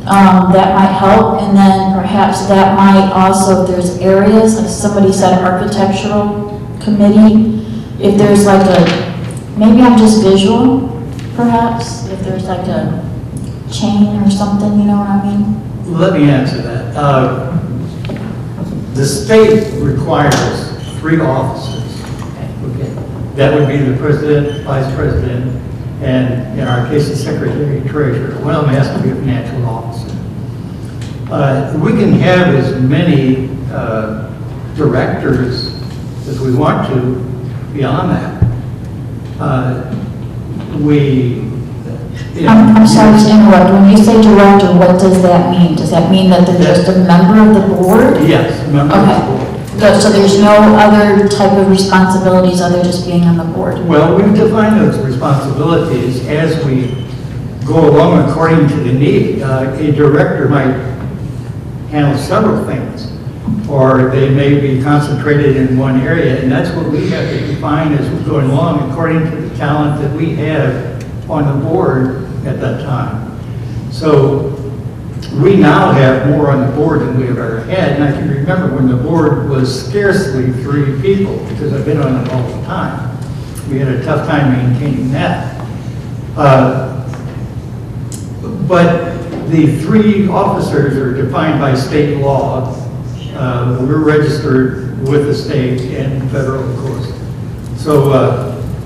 that might help. And then perhaps that might also, if there's areas, like somebody said architectural committee, if there's like maybe I'm just visual, perhaps, if there's like a chain or something, you know what I mean? Let me answer that. The state requires 3 officers. Okay. That would be the president, vice president, and in our case, the secretary and treasurer. One of them has to be a financial officer. We can have as many directors as we want to beyond that. I'm sorry to interrupt. When you say director, what does that mean? Does that mean that they're just a member of the board? Yes, member of the board. So there's no other type of responsibilities other just being on the board? Well, we've defined those responsibilities as we go along according to the need. A director might handle several things, or they may be concentrated in one area, and that's what we have to define as we go along according to the talent that we have on the board at that time. So we now have more on the board than we have ever had, and I can remember when the board was scarcely 3 people, because I've been on it all the time. We had a tough time maintaining that. But the 3 officers are defined by state law. We're registered with the state and federal, of course. So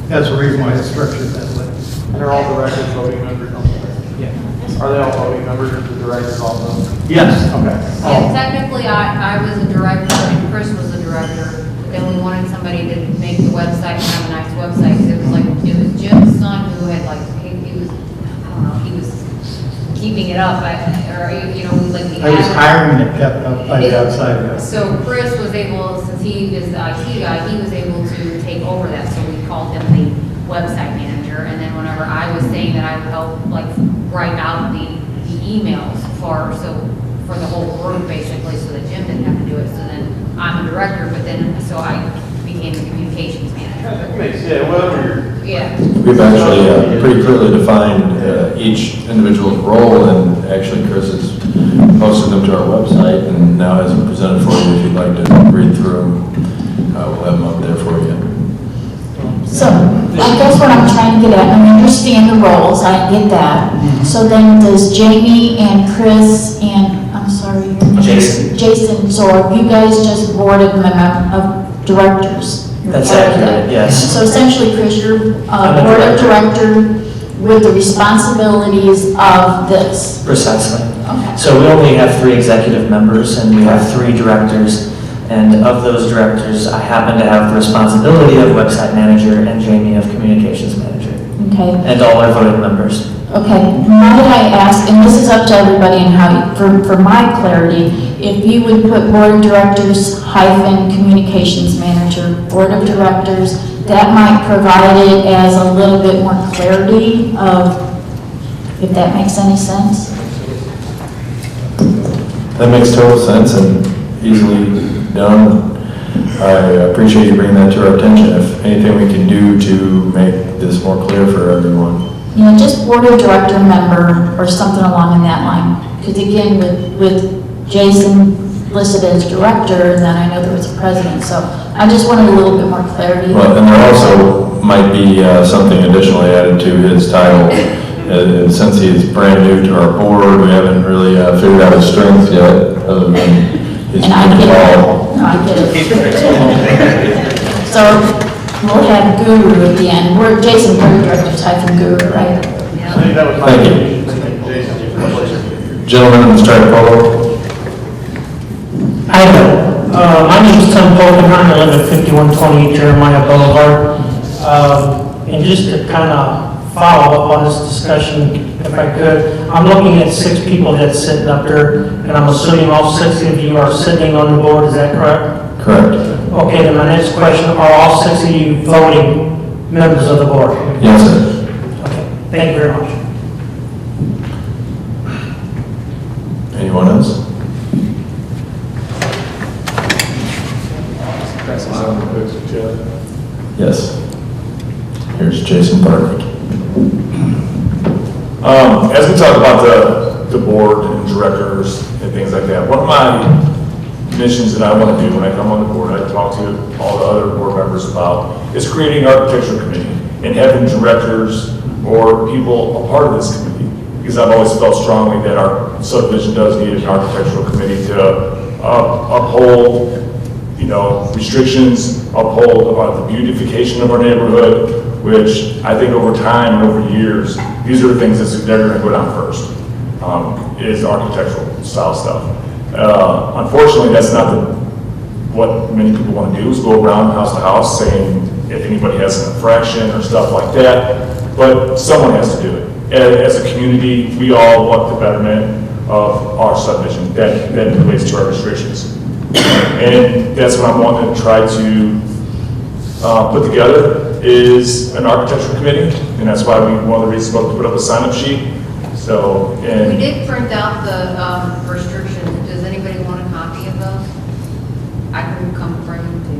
that's the reason why it's structured that way. And are all directors voting members? Yeah. Are they all voting members, the directors also? Yes. Okay. Yeah, technically, I was a director and Chris was a director, but then we wanted somebody to make the website and have a nice website, because it was Jim's son who had he was, I don't know, up, or, you know, like the. I was hiring it kept up by the outside. So Chris was able, since he is the IT guy, he was able to take over that, so we called him the website manager. And then whenever I was saying that I would help, like, write out the emails for the whole group, basically, so that Jim didn't have to do it. So then I'm a director, but then, so I became the communications manager. That makes, yeah, whatever you're. Yeah. We've actually pretty clearly defined each individual's role, and actually Chris has posted them to our website and now has them presented for you if you'd like to read through them. We'll have them up there for you. So, I guess what I'm trying to get at, I understand the roles, I get that. So then does Jamie and Chris and, I'm sorry, your name? Jason, so are you guys just board of directors? That's accurate, yes. So essentially, Chris, you're board of director with the responsibilities of this. Precisely. Okay. So we only have 3 executive members and we have 3 directors. And of those directors, I happen to have the responsibility of website manager and Jamie of communications manager. Okay. And all our voting members. Okay, might I ask, and this is up to everybody and how, for my clarity, if you would put board of directors hyphen communications manager, board of directors, that might provide it as a little bit more clarity of, if that makes any sense? That makes total sense and easily done. I appreciate you bringing that to our attention. If anything we can do to make this more clear for everyone. You know, just board of director member or something along in that line. Because again, with Jason listed as director, and then I know there was a president, so I just wanted a little bit more clarity. Well, and there also might be something additionally added to his title. Since he is brand new to our board, we haven't really figured out his strengths yet, other than his And I get it. call. No, I get it. So we'll have Guru at the end. We're Jason, board of directors hyphen Guru, right? I think that was my. Thank you. Jason. Gentlemen, let's try to follow. Hi there. My name is Tim Polkenheim. I live at 5128 Jeremiah Boulevard. And just to kind of follow up on this discussion, if I could, I'm looking at 6 people that's sitting up there, and I'm assuming all 6 of you are sitting on the board, is that correct? Correct. Okay, then my next question, are all 6 of you voting members of the board? Yes, sir. Okay, thank you very much. Anyone else? Yes. Here's Jason Bartlett. As we talk about the board and directors and things like that, one of my missions that I want to do when I come on the board, I talk to all the other board members about, is creating an architectural committee and having directors or people a part of this committee. Because I've always felt strongly that our subdivision does need an architectural committee to uphold, restrictions, uphold the beautification of our neighborhood, which I think over time and over years, these are the things that they're going to go down first, is architectural style stuff. Unfortunately, that's not what many people want to do, is go around house to house saying if anybody has an infraction or stuff like that, but someone has to do it. As a community, we all want the betterment of our subdivision that relates to our restrictions. And that's what I'm wanting to try to put together is an architectural committee, and that's why one of the reasons we put up a sign-up sheet. So, and We did print out the restrictions. Does anybody want a copy of those? I can come bring them to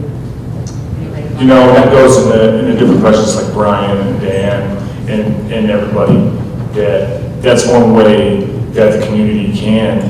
anybody. that goes in the different questions like Brian and Dan and everybody, that's one way that the community can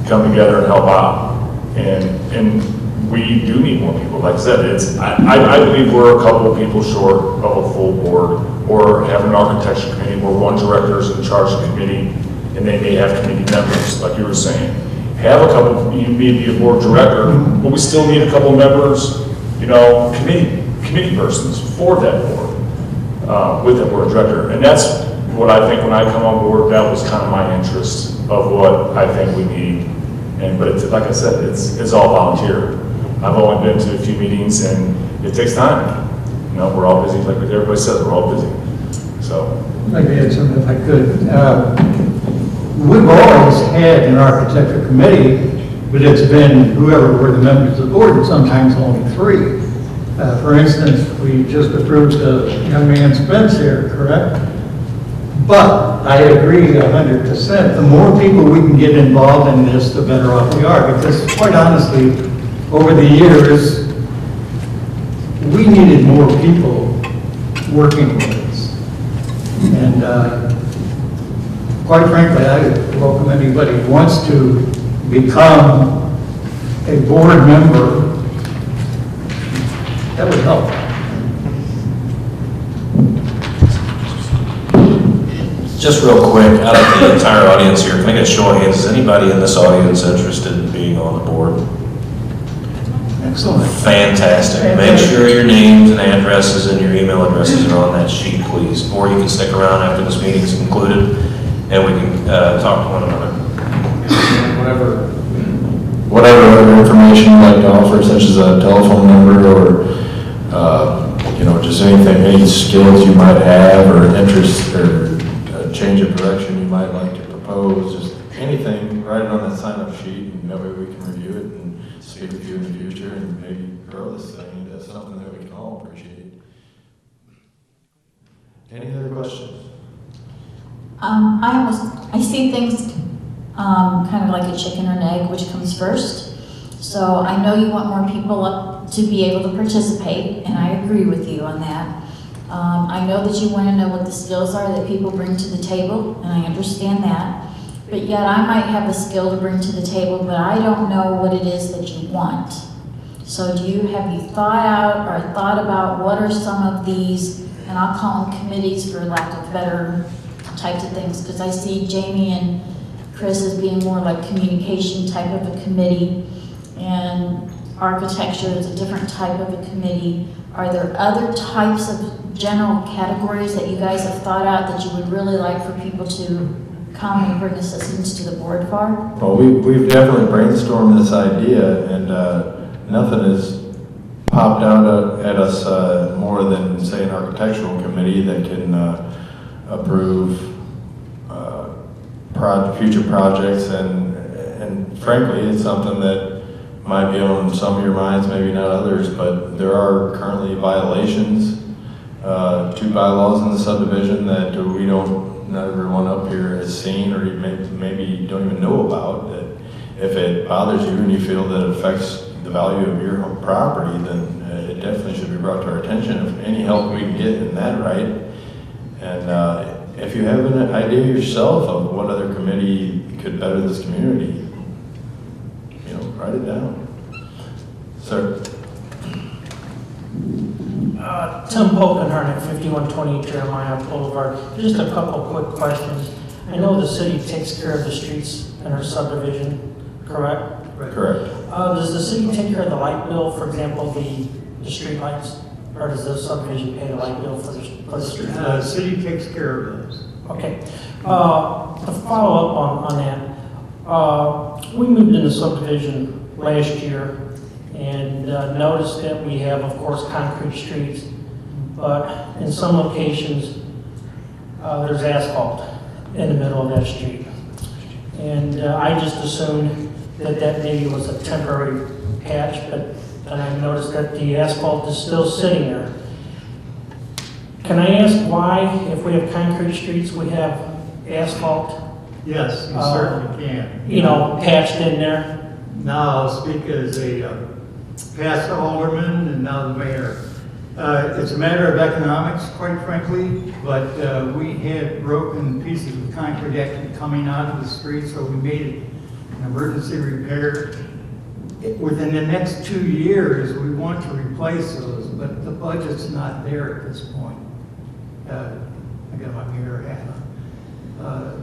come together and help out. And we do need more people. Like I said, I believe we're a couple of people short of a full board, or having an architecture committee where one director is in charge of the committee, and they may have committee members, like you were saying. Have a couple, you may be a board director, but we still need a couple of members, committee persons for that board, with that board director. And that's what I think when I come on board, that was kind of my interest of what I think we need. But like I said, it's all volunteer. I've only been to a few meetings, and it takes time. We're all busy, like everybody says, we're all busy. So. I'd like to add something if I could. we've always had an architecture committee, but it's been whoever were the members of the board, and sometimes only 3. For instance, we just approved the young man's fence here, correct? But I agree 100%. The more people we can get involved in this, the better off we are. Because quite honestly, over the years, we needed more people working with us. And quite frankly, I welcome anybody who wants to become a board member. That would help. Just real quick, out of the entire audience here, can I get a show of hands? Is anybody in this audience interested in being on the board? Excellent. Fantastic. Make sure your names and addresses and your email addresses are on that sheet, please. Or you can stick around after this meeting is concluded and we can talk to one another. Whatever other information you'd like to offer, such as a telephone number or, just anything, any skills you might have or interest or change of direction you might like to propose, just anything, write it on that sign-up sheet, and that way we can review it and speak with you in the future and maybe grow this thing into something that we can all appreciate. Any other questions? I see things kind of like a chicken or an egg, which comes first. So I know you want more people up to be able to participate, and I agree with you on that. I know that you want to know what the skills are that people bring to the table, and I understand that. But yet I might have a skill to bring to the table, but I don't know what it is that you want. So have you thought out or thought about what are some of these, and I'll call them committees for lack of better types of things, because I see Jamie and Chris as being more like communication type of a committee, and architecture is a different type of a committee. Are there other types of general categories that you guys have thought out that you would really like for people to come and bring assistance to the board for? Well, we've definitely brainstormed this idea, and nothing has popped out at us more than, say, an architectural committee that can approve future projects, and frankly, it's something that might be on some of your minds, maybe not others, but there are currently violations to bylaws in the subdivision that not everyone up here has seen or maybe don't even know about. That if it bothers you and you feel that it affects the value of your home property, then it definitely should be brought to our attention. If any help we can get in that, right? And if you have an idea yourself of what other committee could better this community, write it down. Sir. Tim Polkenhardt, 5120 Jeremiah Boulevard. Just a couple quick questions. I know the city takes care of the streets in our subdivision, correct? Correct. Does the city take care of the light bill, for example, the street lights? Or does the subdivision pay the light bill for the street lights? The city takes care of those. Okay. To follow up on that, we moved into subdivision last year and noticed that we have, of course, concrete streets, but in some locations, there's asphalt in the middle of that street. And I just assumed that maybe was a temporary patch, but then I noticed that the asphalt is still sitting there. Can I ask why, if we have concrete streets, we have asphalt? Yes, you certainly can. Patched in there? Now I'll speak as a past alderman and now the mayor. It's a matter of economics, quite frankly, but we had broken pieces of concrete actually coming out of the street, so we made it an emergency repair. Within the next 2 years, we want to replace those, but the budget's not there at this point. I got my mayor hat on.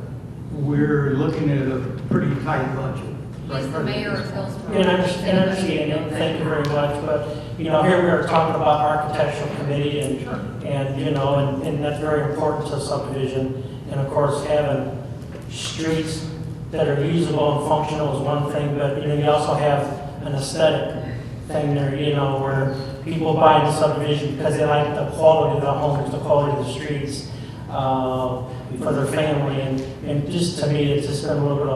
We're looking at a pretty tight budget. He's the mayor of Hillsborough. And I understand it. Thank you very much. But here we are talking about architectural committee, and that's very important to subdivision. And of course, having streets that are usable and functional is one thing, but you also have an aesthetic thing there. Where people buy the subdivision because they like the quality of the homes, the quality of the streets. for their family, and just to me, it's just been a little bit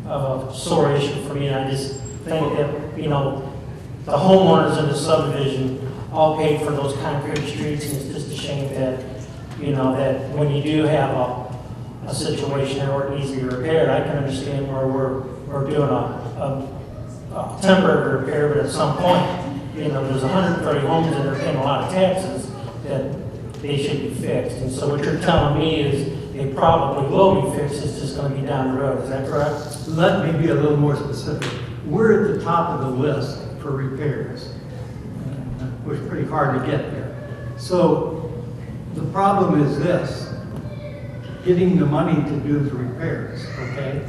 of a sore issue for me. I just think that, you know, the homeowners in the subdivision all paid for those concrete streets, and it's just a shame that, you know, that when you do have a situation where it needs to be repaired, I can understand where we're doing a temporary repair, but at some point, you know, there's 130 homes that are paying a lot of taxes that they should be fixed. And so what you're telling me is they probably will be fixed, it's just gonna be down the road, is that correct? Let me be a little more specific. We're at the top of the list for repairs. It was pretty hard to get there. So the problem is this, getting the money to do the repairs, okay?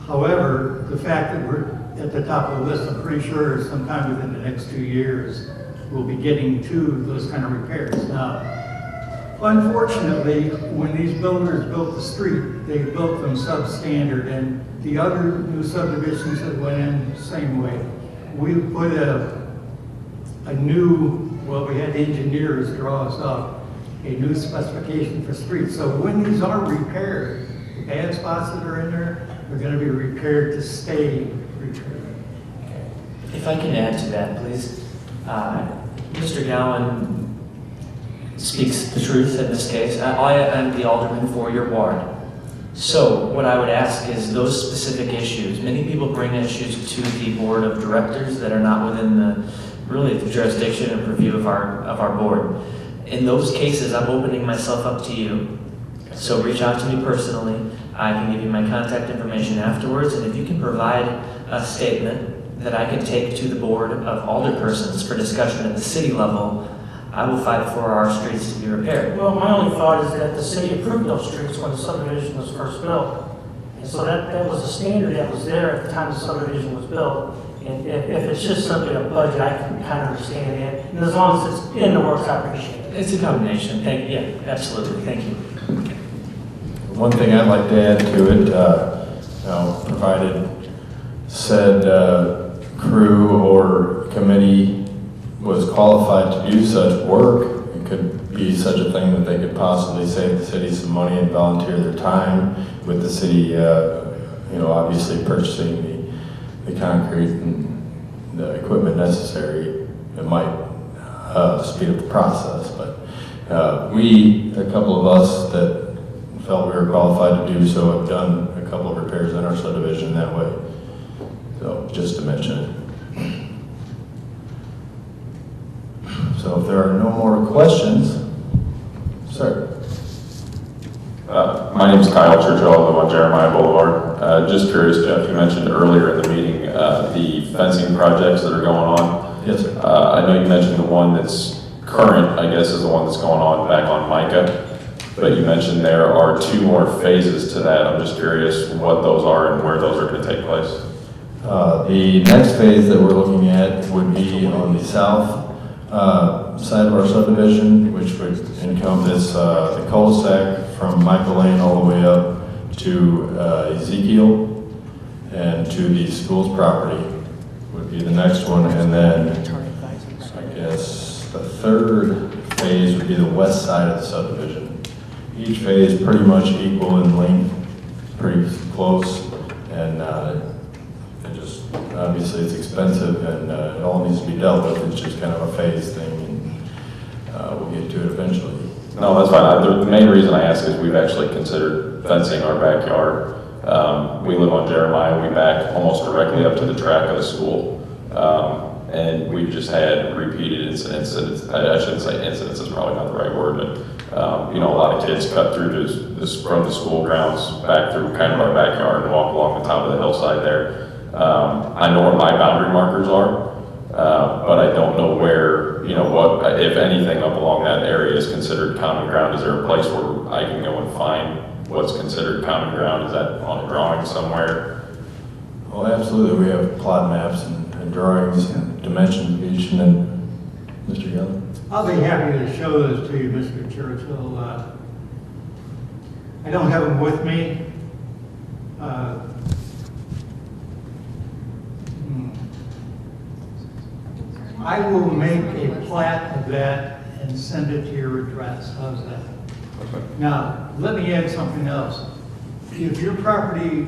However, the fact that we're at the top of the list, I'm pretty sure sometime within the next 2 years, we'll be getting to those kind of repairs. Now, unfortunately, when these builders built the street, they built them substandard, and the other new subdivisions that went in the same way. We put a new, well, we had engineers draw us up a new specification for streets. So when these are repaired, the bad spots that are in there are going to be repaired to stay repaired. If I can add to that, please. Mr. Gowan speaks the truth in this case. I am the alderman for your ward. So what I would ask is those specific issues. Many people bring issues to the board of directors that are not within the jurisdiction and purview of our board. In those cases, I'm opening myself up to you. So reach out to me personally. I can give you my contact information afterwards, and if you can provide a statement that I can take to the board of alderpersons for discussion at the city level, I will fight for our streets to be repaired. Well, my only thought is that the city approved those streets when the subdivision was first built. And so that was a standard that was there at the time the subdivision was built. And if it's just simply a budget, I can kind of understand that. And as long as it's in the works, I appreciate it. It's a combination. Yeah, absolutely. Thank you. One thing I'd like to add to it, provided said crew or committee was qualified to do such work, it could be such a thing that they could possibly save the city some money and volunteer their time with the city, obviously purchasing the concrete and the equipment necessary. It might speed up the process, but a couple of us that felt we were qualified to do so have done a couple of repairs in our subdivision that way. So just to mention it. So if there are no more questions, sir. My name is Kyle Churchill. I live on Jeremiah Boulevard. Just curious, Jeff, you mentioned earlier in the meeting the fencing projects that are going on. Yes, sir. I know you mentioned the one that's current, I guess, is the one that's going on back on Micah. But you mentioned there are 2 more phases to that. I'm just curious what those are and where those are going to take place. The next phase that we're looking at would be on the south side of our subdivision, which would encompass the cul-de-sac from Michael Lane all the way up to Ezekiel and to the school's property would be the next one. And then I guess the third phase would be the west side of the subdivision. Each phase pretty much equal in length, pretty close, and obviously it's expensive and it all needs to be dealt with. It's just kind of a phase thing, and we'll get to it eventually. No, that's fine. The main reason I ask is we've actually considered fencing our backyard. We live on Jeremiah. We back almost directly up to the track of the school. And we've just had repeated incidents. I shouldn't say incidents, it's probably not the right word, but a lot of kids cut through from the school grounds back through kind of our backyard and walk along the top of the hillside there. I know where my boundary markers are, but I don't know where, what, if anything, up along that area is considered common ground. Is there a place where I can go and find what's considered common ground? Is that on a drawing somewhere? Well, absolutely. We have plot maps and drawings and dimensions of each. And then, Mr. Young? I'll be happy to show those to you, Mr. Churchill. I don't have them with me. I will make a plat of that and send it to your address. How's that? Now, let me add something else. If your property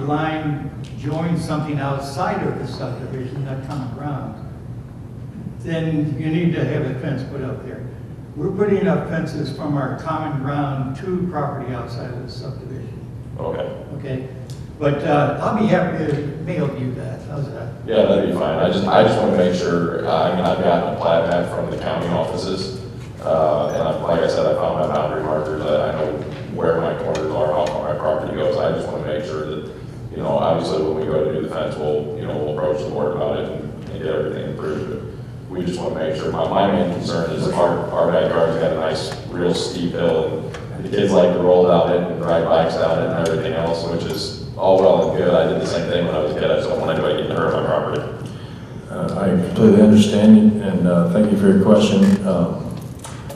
line joins something outside of the subdivision, that common ground, then you need to have a fence put up there. We're putting up fences from our common ground to property outside of the subdivision. Okay. Okay? But I'll be happy to mail you that. How's that? Yeah, that'd be fine. I just want to make sure, I mean, I've gotten a plat map from the county offices. Like I said, I found my boundary markers, I know where my corners are, how far my property goes. I just want to make sure that, you know, obviously when we go to do the fence, we'll approach the board about it and get everything approved. But we just want to make sure, my main concern is our backyard's got a nice, real steep hill, and the kids like to roll down it and ride bikes down it and everything else, which is all well and good. I did the same thing when I was a kid. I just don't want anybody getting hurt on my property. I completely understand, and thank you for your question.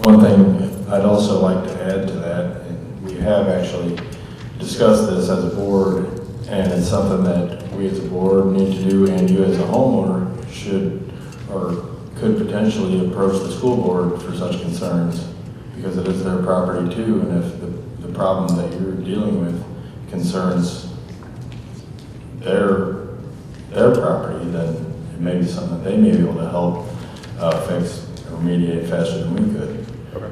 One thing I'd also like to add to that, and we have actually discussed this as a board, and it's something that we as a board need to do, and you as a homeowner should or could potentially approach the school board for such concerns, because it is their property too, and if the problem that you're dealing with concerns their property, then it may be something that they may be able to help fix or remediate faster than we could. Okay.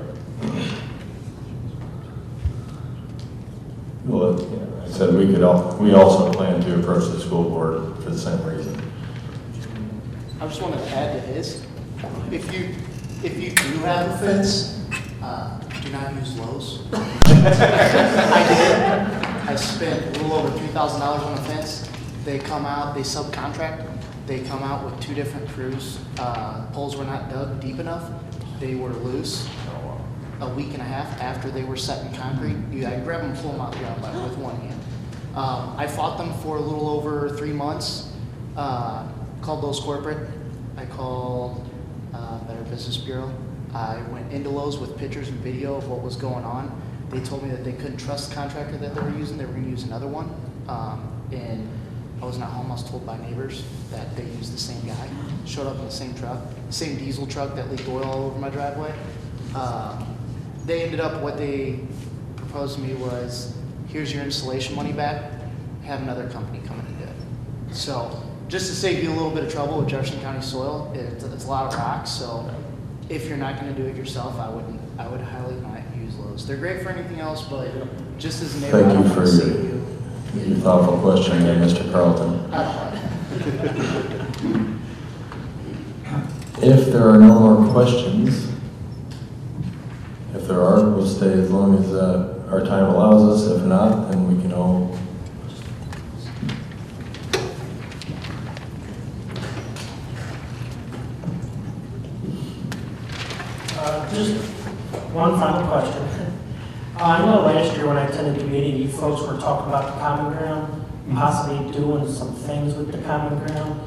Well, I said we also plan to approach the school board for the same reason. I just wanted to add to his. If you do have a fence, do not use Lowe's. I did. I spent a little over $3,000 on a fence. They come out, they subcontract. They come out with 2 different crews. Poles were not dug deep enough. They were loose. A week and a half after they were set in concrete, I grab them, pull them out the ground with one hand. I fought them for a little over 3 months. Called Lowe's corporate. I called Better Business Bureau. I went into Lowe's with pictures and video of what was going on. They told me that they couldn't trust the contractor that they were using. They were going to use another one. And I was not home. I was told by neighbors that they used the same guy. Showed up in the same truck, the same diesel truck that leaked oil all over my driveway. They ended up, what they proposed to me was, here's your installation money back, have another company come in and do it. So just to save you a little bit of trouble with Jefferson County soil, it's a lot of rocks, so if you're not going to do it yourself, I would highly not use Lowe's. They're great for anything else, but just as a neighbor, Thank I you don't for want to save you. your thoughtful question there, Mr. Carlton. If there are no more questions, if there are, we'll stay as long as our time allows us. If not, then we can all. Just one final question. I know last year when I attended the meeting, you folks were talking about the common ground, possibly doing some things with the common ground.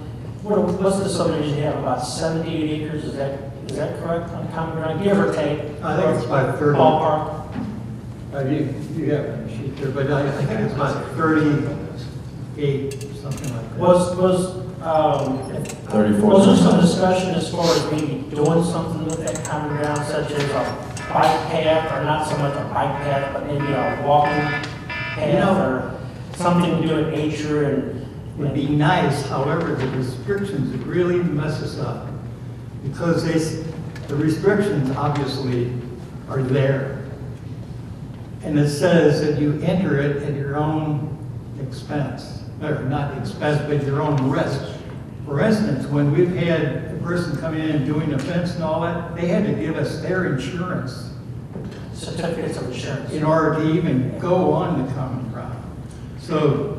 What's the subdivision you have, about 78 acres, is that correct, on common ground, give or take? I think it's about 30. Ballpark? You have a sheet there, but I think it's about 38, something like that. Was 34. Was there some discussion as far as maybe doing something with that common ground, such as a bike path, or not so much a bike path, but maybe a walking path, or something to do with nature and? Would be nice, however, the restrictions really mess us up. Because the restrictions obviously are there. And it says that you enter it at your own expense, or not expense, but your own risk. For instance, when we've had a person come in and doing a fence and all that, they had to give us their insurance Certificates of insurance. in order to even go on the common ground. So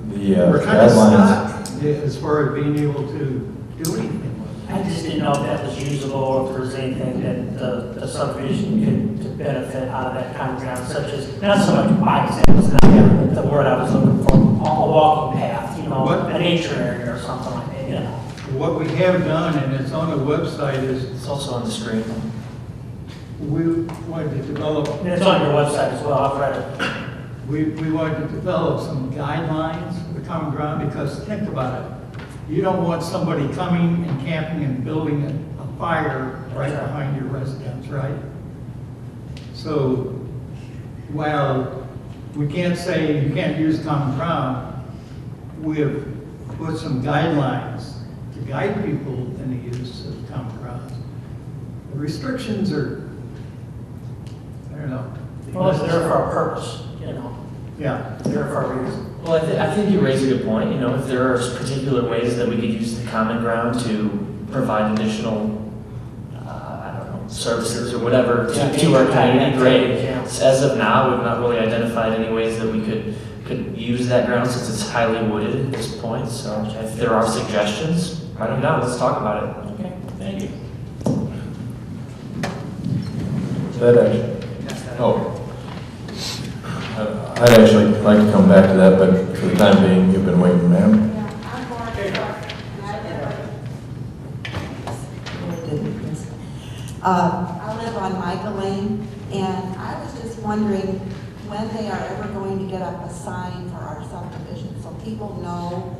The we're kind of guidelines. stuck as far as being able to do anything with it. I just didn't know if that was usable, or if there was anything that the subdivision could benefit out of that common ground, such as, not so much bikes, that was not the word I was looking for, a walking path, a nature area or something like that, What we have done, and it's on the website, is It's also on the screen. we wanted to develop, And it's on your website as well, I've read it. we wanted to develop some guidelines for the common ground, because think about it. You don't want somebody coming and camping and building a fire right behind your residence, right? So while we can't say you can't use common ground, we have put some guidelines to guide people in the use of common ground. The restrictions are, I don't know. Well, it's there for a purpose, you know, Yeah. it's there for a reason. Well, I think you raise a good point. You know, if there are particular ways that we could use the common ground to provide additional, I don't know, services or whatever to our community, great. Yeah. As of now, we've not really identified any ways that we could use that ground since it's highly wooded at this point. So if there are suggestions, write them down. Let's talk about it. Okay, thank you. I'd actually like to come back to that, but for the time being, you've been waiting, ma'am. I live on Michael Lane, and I was just wondering when they are ever going to get up a sign for our subdivision, so people know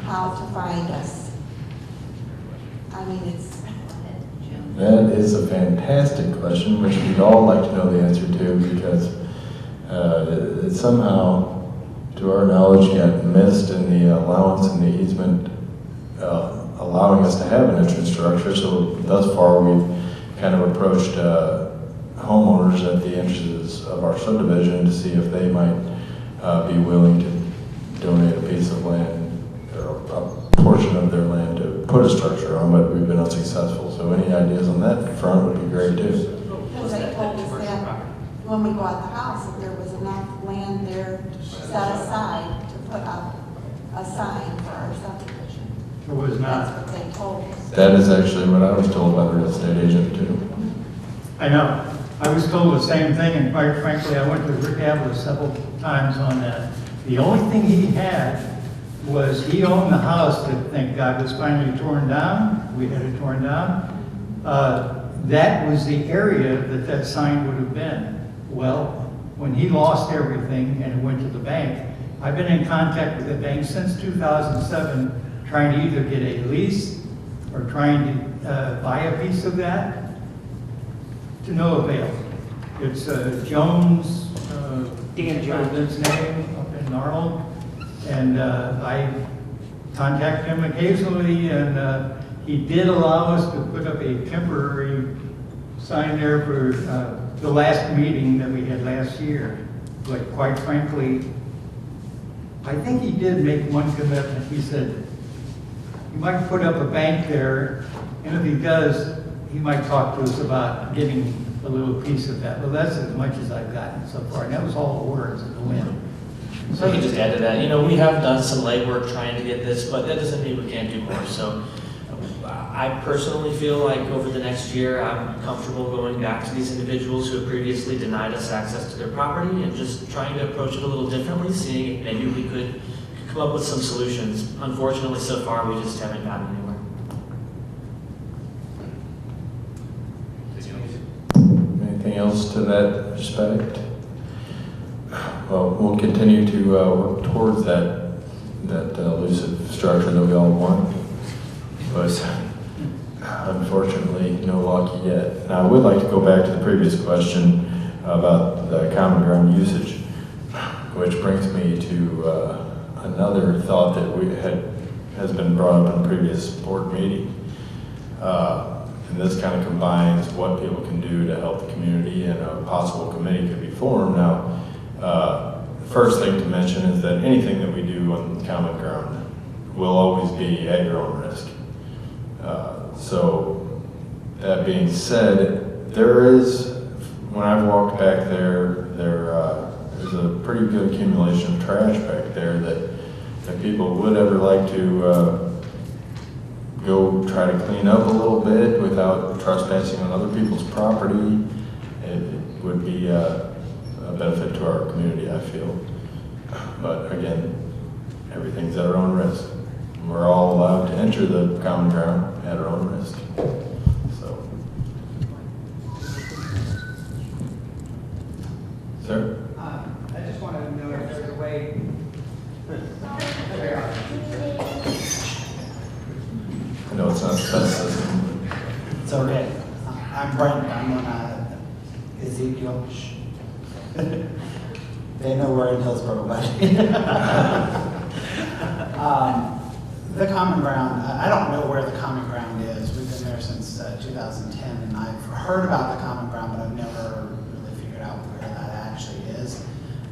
how to find us. I mean, it's... That is a fantastic question, which we'd all like to know the answer to, because it somehow, to our knowledge, got missed in the allowance and the easement allowing us to have an entrance structure. So thus far, we've kind of approached homeowners at the entrances of our subdivision to see if they might be willing to donate a piece of land or a portion of their land to put a structure on, but we've been unsuccessful. So any ideas on that front would be great too. Because they told us that when we bought the house, that there was enough land there set aside to put up a sign for our subdivision. It was That's not. what they told us. That is actually what I was told by the real estate agent too. I know. I was told the same thing, and quite frankly, I went to Rick Avila several times on that. The only thing he had was he owned the house that, thank God, was finally torn down. We had it torn down. That was the area that that sign would have been. Well, when he lost everything and it went to the bank, I've been in contact with the bank since 2007, trying to either get a lease or trying to buy a piece of that, to no avail. It's Jones, Dan Jones. president's name, up in Arnold, and I contact him occasionally, and he did allow us to put up a temporary sign there for the last meeting that we had last year. But quite frankly, I think he did make one commitment. He said, he might put up a bank there, and if he does, he might talk to us about getting a little piece of that. Well, that's as much as I've gotten so far, and that was all words in the wind. So I can just add to that, you know, we have done some legwork trying to get this, but that doesn't mean we can't do more. So I personally feel like over the next year, I'm comfortable going back to these individuals who have previously denied us access to their property and just trying to approach it a little differently, seeing if maybe we could come up with some solutions. Unfortunately, so far, we just haven't gotten anywhere. Anything else to that respect? Well, we'll continue to work towards that elusive structure that we all want, but unfortunately, no luck yet. Now, I would like to go back to the previous question about the common ground usage, which brings me to another thought that has been brought up in a previous board meeting. And this kind of combines what people can do to help the community, and a possible committee could be formed. Now, the first thing to mention is that anything that we do on common ground will always be at your own risk. So that being said, there is, when I've walked back there's a pretty good accumulation of trash back there that people would ever like to go try to clean up a little bit without trespassing on other people's property. It would be a benefit to our community, I feel. But again, everything's at our own risk. We're all allowed to enter the common ground at our own risk. So, sir? I just want to know if there's a way. nowhere in Hillsborough, but the common ground, I don't know where the common ground is. We've been there since 2010, and I've heard about the common ground, but I've never really figured out where that actually is.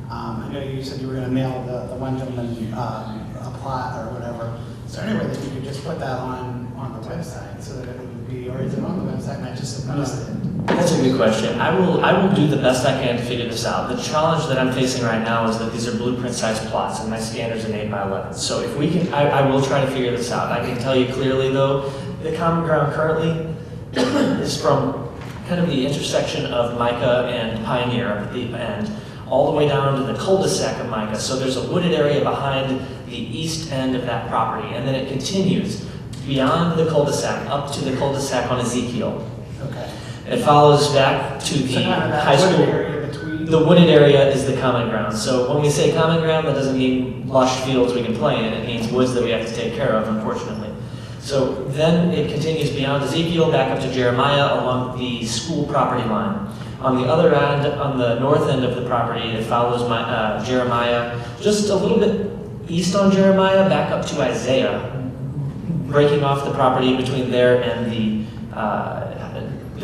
I know you said you were going to mail the one gentleman a plot or whatever. Is there any way that you could just put that on the website so that it would be, or is it on the website and I just missed it? That's a good question. I will do the best I can to figure this out. The challenge that I'm facing right now is that these are blueprint-sized plots, and my scanner's an 8x11. So if we can, I will try to figure this out. I can tell you clearly, though, the common ground currently is from kind of the intersection of Micah and Pioneer up at the end, all the way down to the cul-de-sac of Micah. So there's a wooded area behind the east end of that property, and then it continues beyond the cul-de-sac up to the cul-de-sac on Ezekiel. Okay. It follows back to the high school. The wooded area is the common ground. So when we say common ground, that doesn't mean lush fields we can play in. It means woods that we have to take care of, unfortunately. So then it continues beyond Ezekiel, back up to Jeremiah along the school property line. On the other end, on the north end of the property, it follows Jeremiah just a little bit east on Jeremiah, back up to Isaiah, breaking off the property between there and the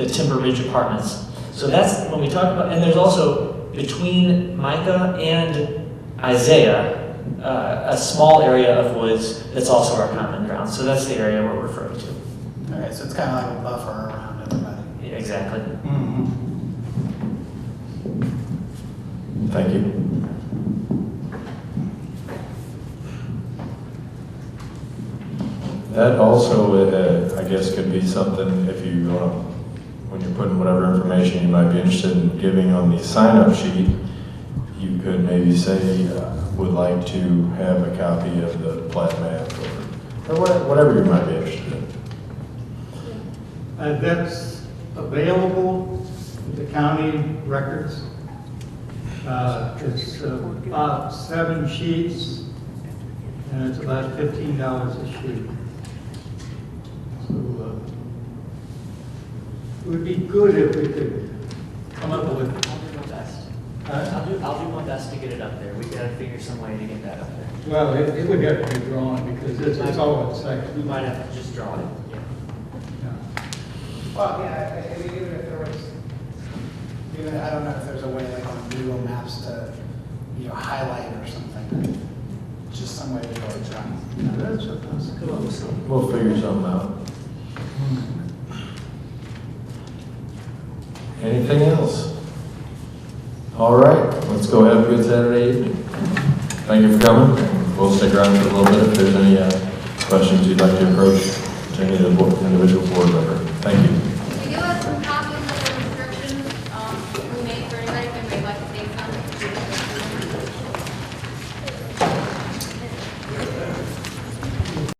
Timber Ridge Apartments. So that's when we talk about, and there's also between Micah and Isaiah, a small area of woods that's also our common ground. So that's the area we're referring to. Okay, so it's kind of like a buffer around everybody. Yeah, exactly. Mm-hmm. Thank you. That also, I guess, could be something if you, when you're putting whatever information you might be interested in giving on the sign-up sheet, you could maybe say, would like to have a copy of the plat map or whatever you might be interested in. That's available in the county records. It's about 7 sheets, and it's about $15 a sheet. So it would be good if we could come up with. I'll do my best. I'll do my best to get it up there. We gotta figure some way to get that up there. Well, it would have to be drawn because it's all in section. We might have to just draw it. Yeah. Well, yeah, I mean, even if there was, I don't know if there's a way like on Google Maps to, highlight or something. Just some way to go and try. That's a possibility. We'll figure something out. Anything else? All right, let's go have a good Saturday evening. Thank you for coming. We'll stick around for a little bit if there's any questions you'd like to approach to any of the individual board members. Thank you.